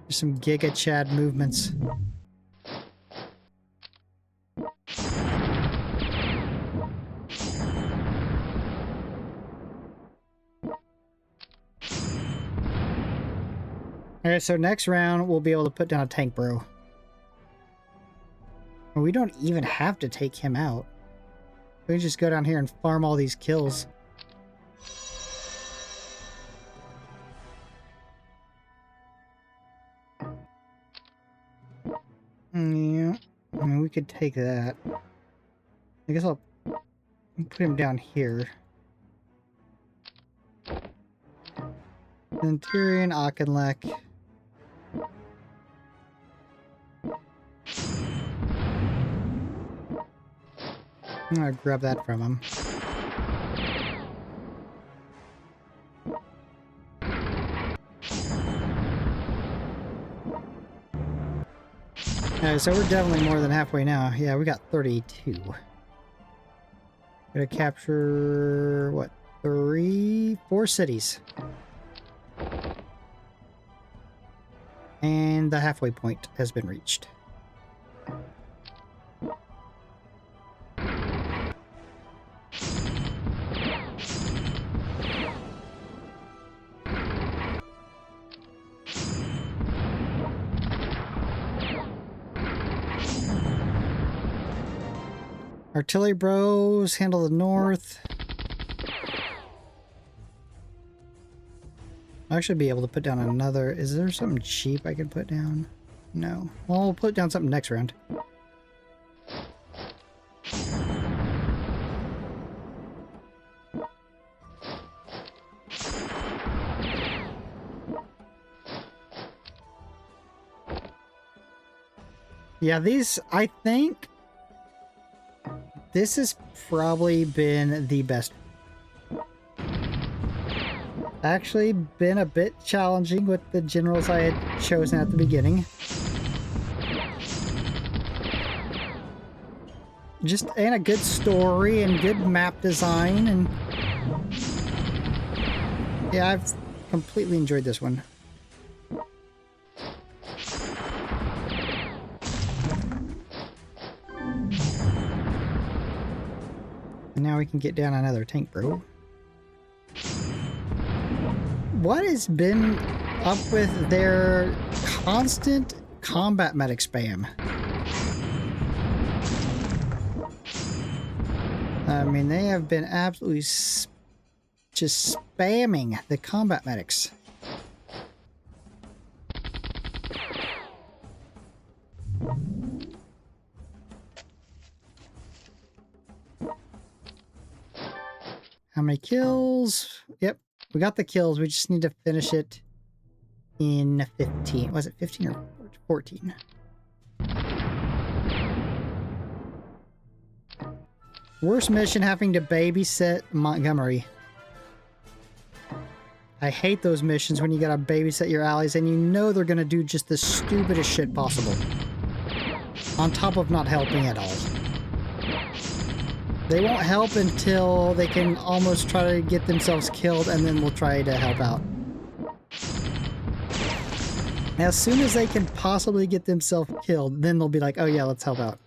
There's some Giga Chad movements. Alright, so next round we'll be able to put down a tank bro. We don't even have to take him out. We can just go down here and farm all these kills. Yeah, I mean, we could take that. I guess I'll put him down here. Centurion, Auchinleck. I'm gonna grab that from him. Alright, so we're definitely more than halfway now. Yeah, we got 32. Gotta capture, what, 4 cities. And the halfway point has been reached. Artillery bros handle the north. I should be able to put down another. Is there something cheap I could put down? No. Well, we'll put down something next round. Yeah, these, I think this has probably been the best. Actually been a bit challenging with the generals I had chosen at the beginning. And a good story and good map design, and yeah, I've completely enjoyed this one. And now we can get down another tank, bro. What has been up with their constant combat medic spam? I mean, they have been absolutely just spamming the combat medics. How many kills? Yep, we got the kills. We just need to finish it in 15. Was it 15 or 14? Worst mission, having to babysit Montgomery. I hate those missions when you gotta babysit your allies and you know they're gonna do just the stupidest shit possible. On top of not helping at all. They won't help until they can almost try to get themselves killed, and then we'll try to help out. As soon as they can possibly get themselves killed, then they'll be like, oh yeah, let's help out.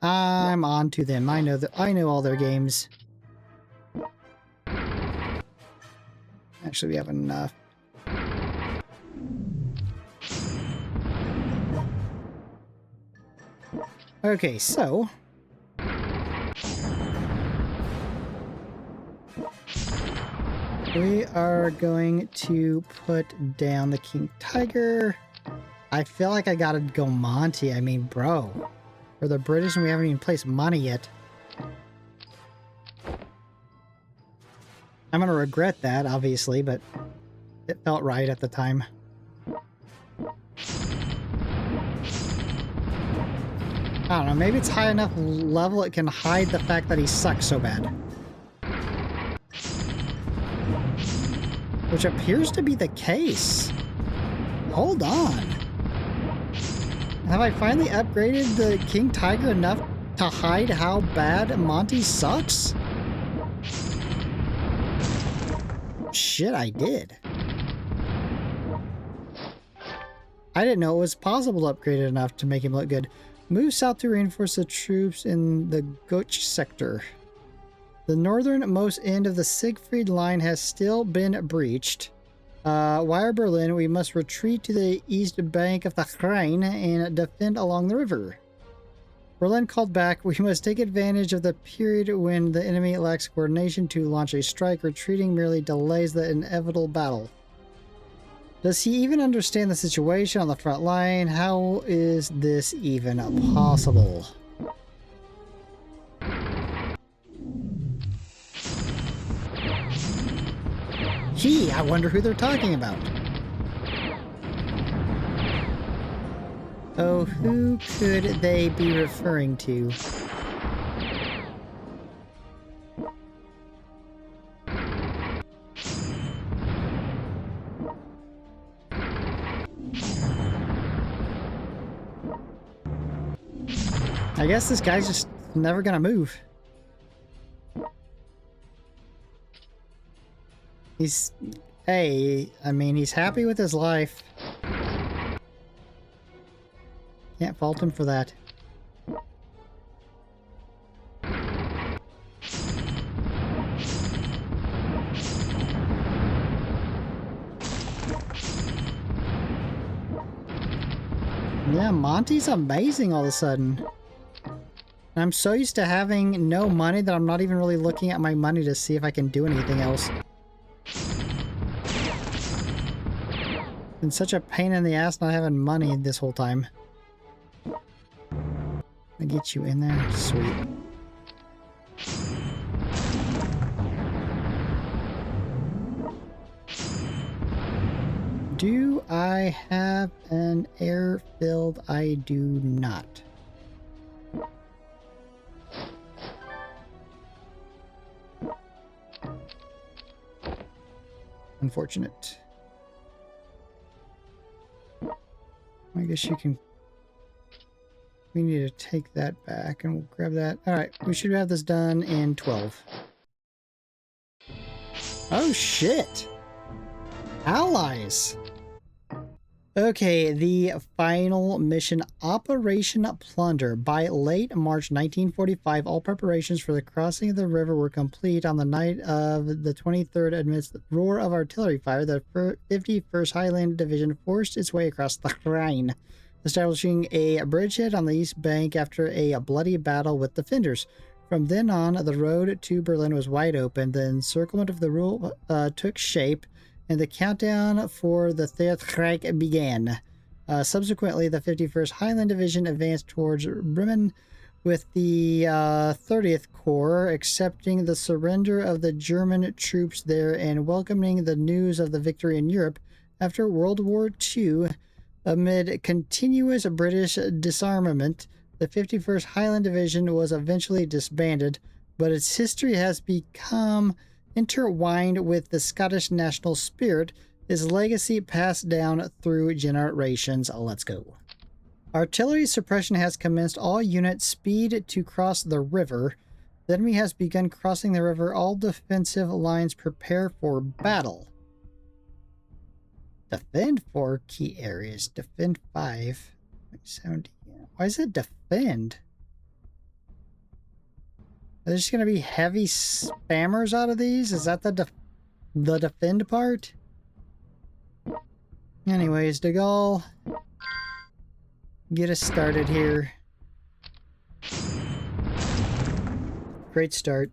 I'm on to them. I know all their games. Actually, we have enough. Okay, so we are going to put down the King Tiger. I feel like I gotta go Monty. I mean, bro. For the British, and we haven't even placed money yet. I'm gonna regret that, obviously, but it felt right at the time. I don't know, maybe it's high enough level it can hide the fact that he sucks so bad. Which appears to be the case. Hold on. Have I finally upgraded the King Tiger enough to hide how bad Monty sucks? Shit, I did. I didn't know it was possible to upgrade it enough to make him look good. Move south to reinforce the troops in the Goch sector. The northernmost end of the Siegfried line has still been breached. Wire Berlin, we must retreat to the east bank of the Rhine and defend along the river. Berlin called back, we must take advantage of the period when the enemy lacks coordination to launch a strike. Retreating merely delays the inevitable battle. Does he even understand the situation on the front line? How is this even possible? I wonder who they're talking about. Oh, who could they be referring to? I guess this guy's just never gonna move. I mean, he's happy with his life. Can't fault him for that. Yeah, Monty's amazing all of a sudden. I'm so used to having no money that I'm not even really looking at my money to see if I can do anything else. Been such a pain in the ass not having money this whole time. I get you in there. Sweet. Do I have an airfield? I do not. Unfortunate. I guess you can... We need to take that back and we'll grab that. Alright, we should have this done in 12. Oh shit! Allies! Okay, the final mission, Operation Plunder. By late March 1945, all preparations for the crossing of the river were complete. On the night of the 23rd, amidst the roar of artillery fire, the 51st Highland Division forced its way across the Rhine, establishing a bridgehead on the east bank after a bloody battle with defenders. From then on, the road to Berlin was wide open. The encirclement of the rule took shape, and the countdown for the Third Reich began. Subsequently, the 51st Highland Division advanced towards Bremen, with the 30th Corps accepting the surrender of the German troops there and welcoming the news of the victory in Europe after World War II. Amid continuous British disarmament, the 51st Highland Division was eventually disbanded, but its history has become intertwined with the Scottish national spirit, his legacy passed down through generations. Let's go. Artillery suppression has commenced. All units speed to cross the river. The enemy has begun crossing the river. All defensive lines prepare for battle. Defend 4 key areas. Defend 5. 70. Why is it defend? Are there just going to be heavy spammers out of these? Is that the defend part? Anyways, De Gaulle, get us started here. Great start.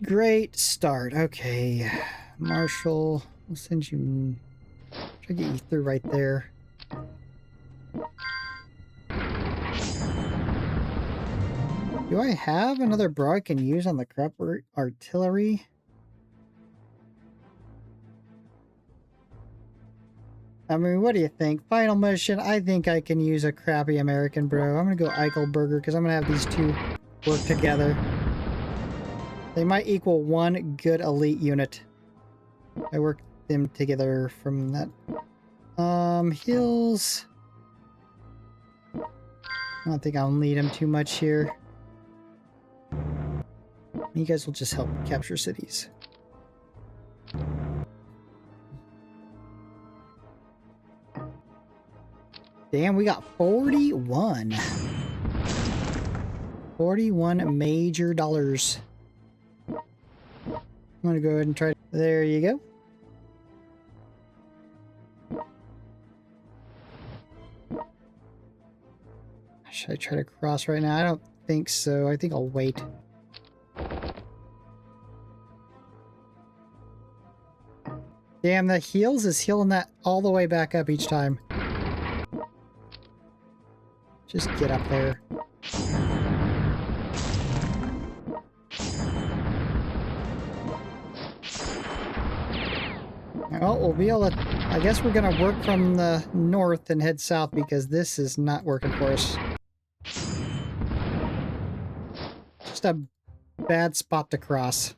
Great start. Okay. Marshall, we'll send you... Try to get you through right there. Do I have another bro I can use on the crap artillery? I mean, what do you think? Final mission, I think I can use a crappy American bro. I'm gonna go Eichelberger because I'm gonna have these two work together. They might equal one good elite unit. I work them together from that. Hills. I don't think I'll need them too much here. You guys will just help capture cities. Damn, we got 41. 41 major dollars. I'm gonna go ahead and try. There you go. Should I try to cross right now? I don't think so. I think I'll wait. Damn, the heals is healing that all the way back up each time. Just get up there. Well, we'll be able to... I guess we're going to work from the north and head south because this is not working for us. Just a bad spot to cross.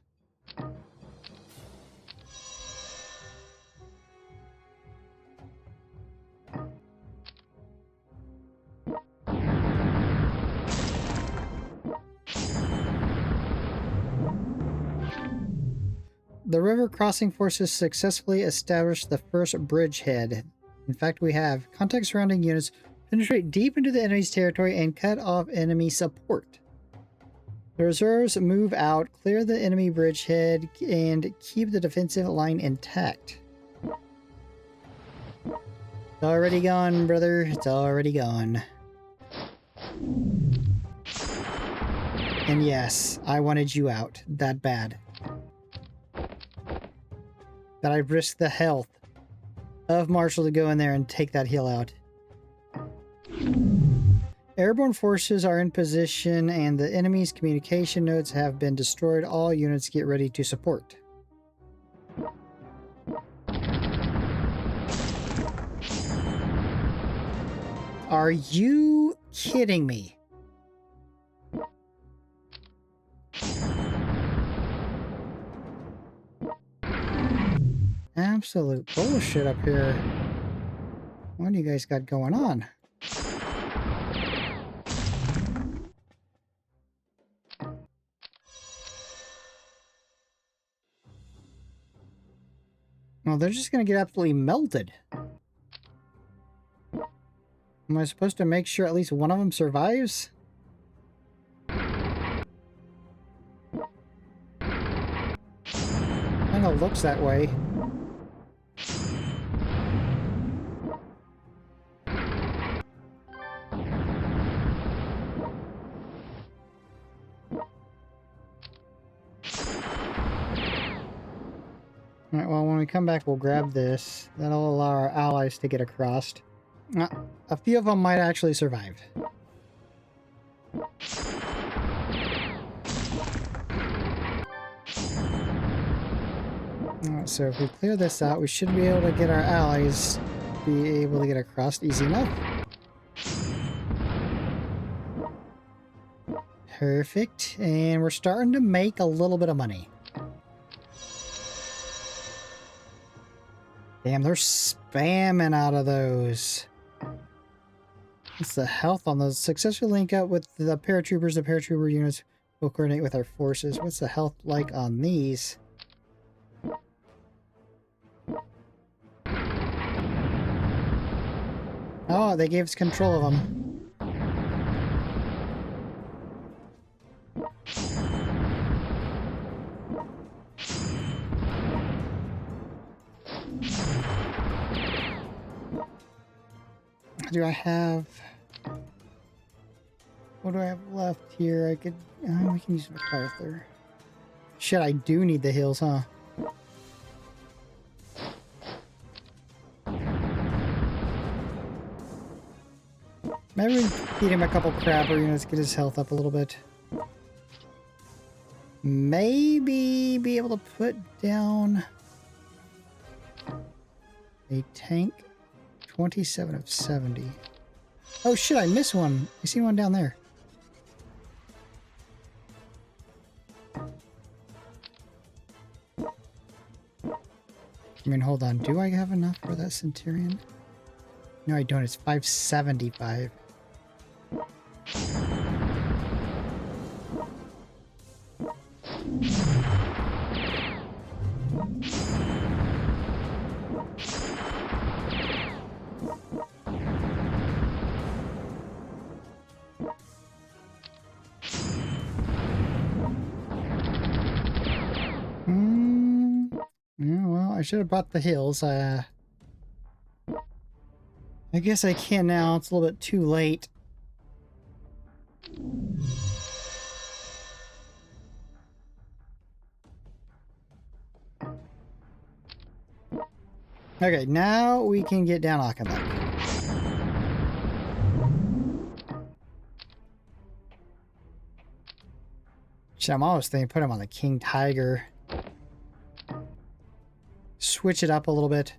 The river crossing forces successfully established the first bridgehead. In fact, we have contact surrounding units penetrate deep into the enemy's territory and cut off enemy support. The reserves move out, clear the enemy bridgehead, and keep the defensive line intact. It's already gone, brother. It's already gone. And yes, I wanted you out that bad. That I risked the health of Marshall to go in there and take that heal out. Airborne forces are in position and the enemy's communication nodes have been destroyed. All units get ready to support. Are you kidding me? Absolute bullshit up here. What do you guys got going on? Well, they're just going to get absolutely melted. Am I supposed to make sure at least one of them survives? Kinda looks that way. Alright, well, when we come back, we'll grab this. That'll allow our allies to get across. A few of them might actually survive. Alright, so if we clear this out, we should be able to get our allies be able to get across easy enough. Perfect. And we're starting to make a little bit of money. Damn, they're spamming out of those. What's the health on those? Successfully link up with the paratroopers. The paratrooper units will coordinate with our forces. What's the health like on these? Oh, they gave us control of them. Do I have... What do I have left here? I could... we can use MacArthur. Shit, I do need the heals, huh? Maybe we feed him a couple crapper units, get his health up a little bit. Maybe be able to put down a tank. 27 of 70. Oh shit, I missed one. I see one down there. I mean, hold on. Do I have enough for that Centurion? No, I don't. It's 575. Yeah, well, I should have bought the hills. I guess I can now. It's a little bit too late. Okay, now we can get down Achenbach. Shit, I'm always thinking put him on the King Tiger. Switch it up a little bit.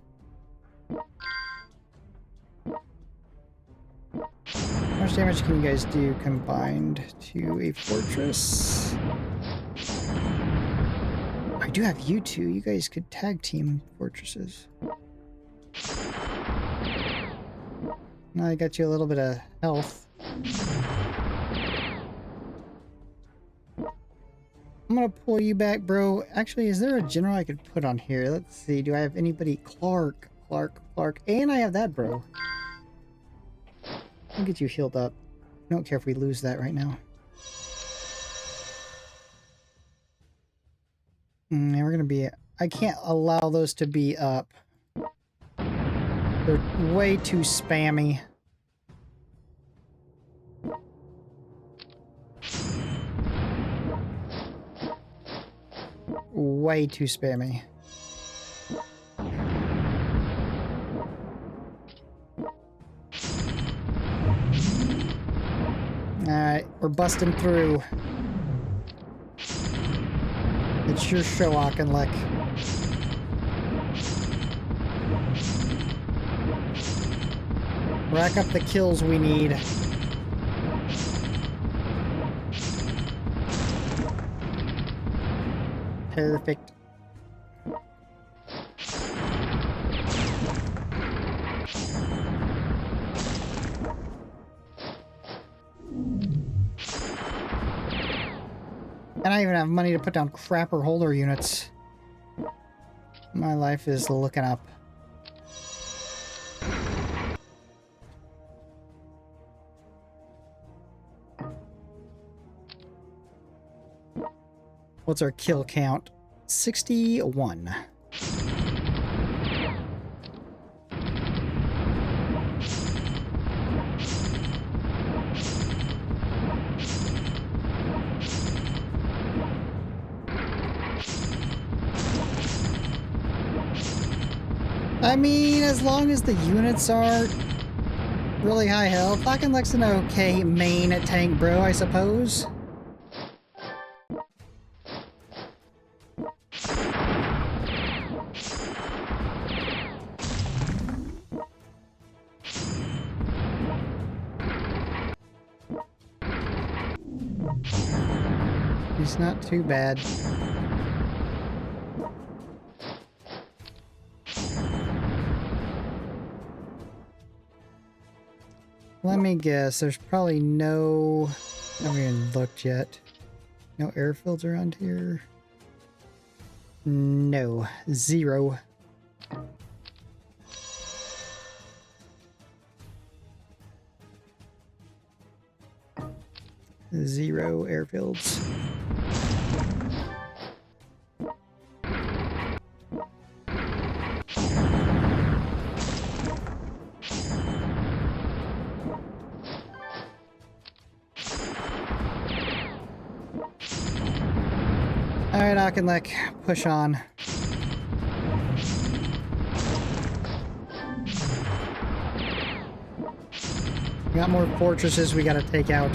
How much damage can you guys do combined to a fortress? I do have you two. You guys could tag team fortresses. Now I got you a little bit of health. I'm gonna pull you back, bro. Actually, is there a general I could put on here? Let's see. Do I have anybody? Clark. And I have that, bro. I'll get you healed up. I don't care if we lose that right now. And we're gonna be... I can't allow those to be up. They're way too spammy. way too spammy. Alright, we're busting through. It's your show, Auchinleck. Rack up the kills we need. Perfect. And I even have money to put down crapper holder units. My life is looking up. What's our kill count? 61. I mean, as long as the units are really high health, Auchinleck's an okay main tank bro, I suppose. He's not too bad. Let me guess, there's probably no... I haven't even looked yet. No airfields around here? No. 0. Zero airfields. Alright, Auchinleck, push on. We got more fortresses we gotta take out.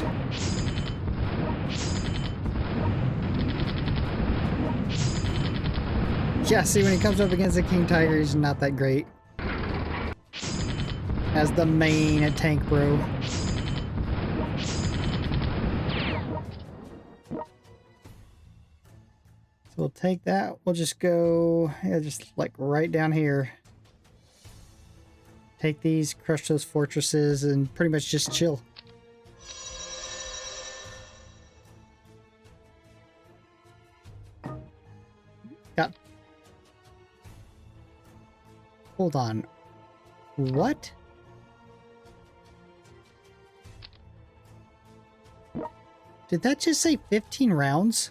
Yeah, see, when he comes up against the King Tiger, he's not that great. As the main tank bro. So we'll take that. We'll just go, yeah, just like right down here. Take these, crush those fortresses, and pretty much just chill. Got... Hold on. What? Did that just say 15 rounds?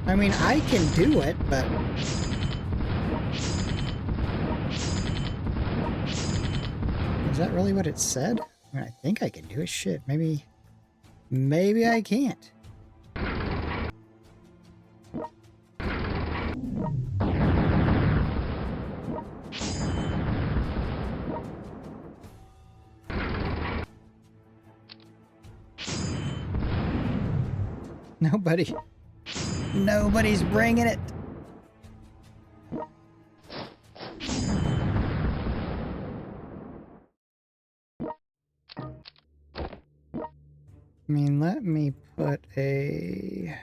I mean, I can do it, but... Is that really what it said? I mean, I think I can do it. Shit, maybe I can't. Nobody's bringing it. I mean, let me put a...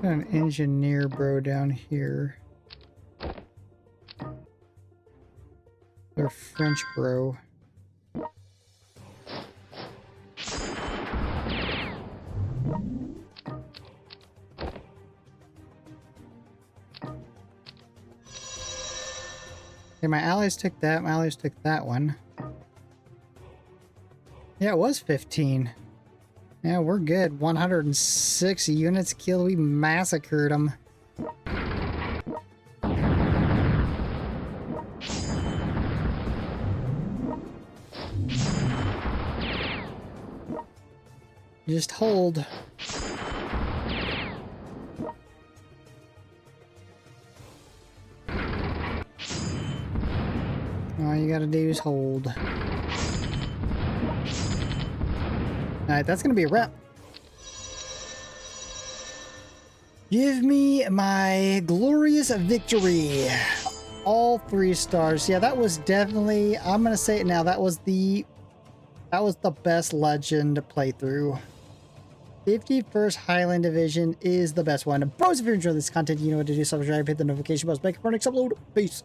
Put an engineer bro down here. Or French bro. Okay, my allies took that. My allies took that one. Yeah, it was 15. Yeah, we're good. 106 units killed. We massacred them. Just hold. All you gotta do is hold. Alright, that's gonna be a wrap. Give me my glorious victory. All 3 stars. Yeah, that was definitely, I'm gonna say it now, that was the best Legend playthrough. 51st Highland Division is the best one. Bros, if you enjoyed this content, you know what to do. Subscribe, hit the notification bell, make it for next upload. Peace.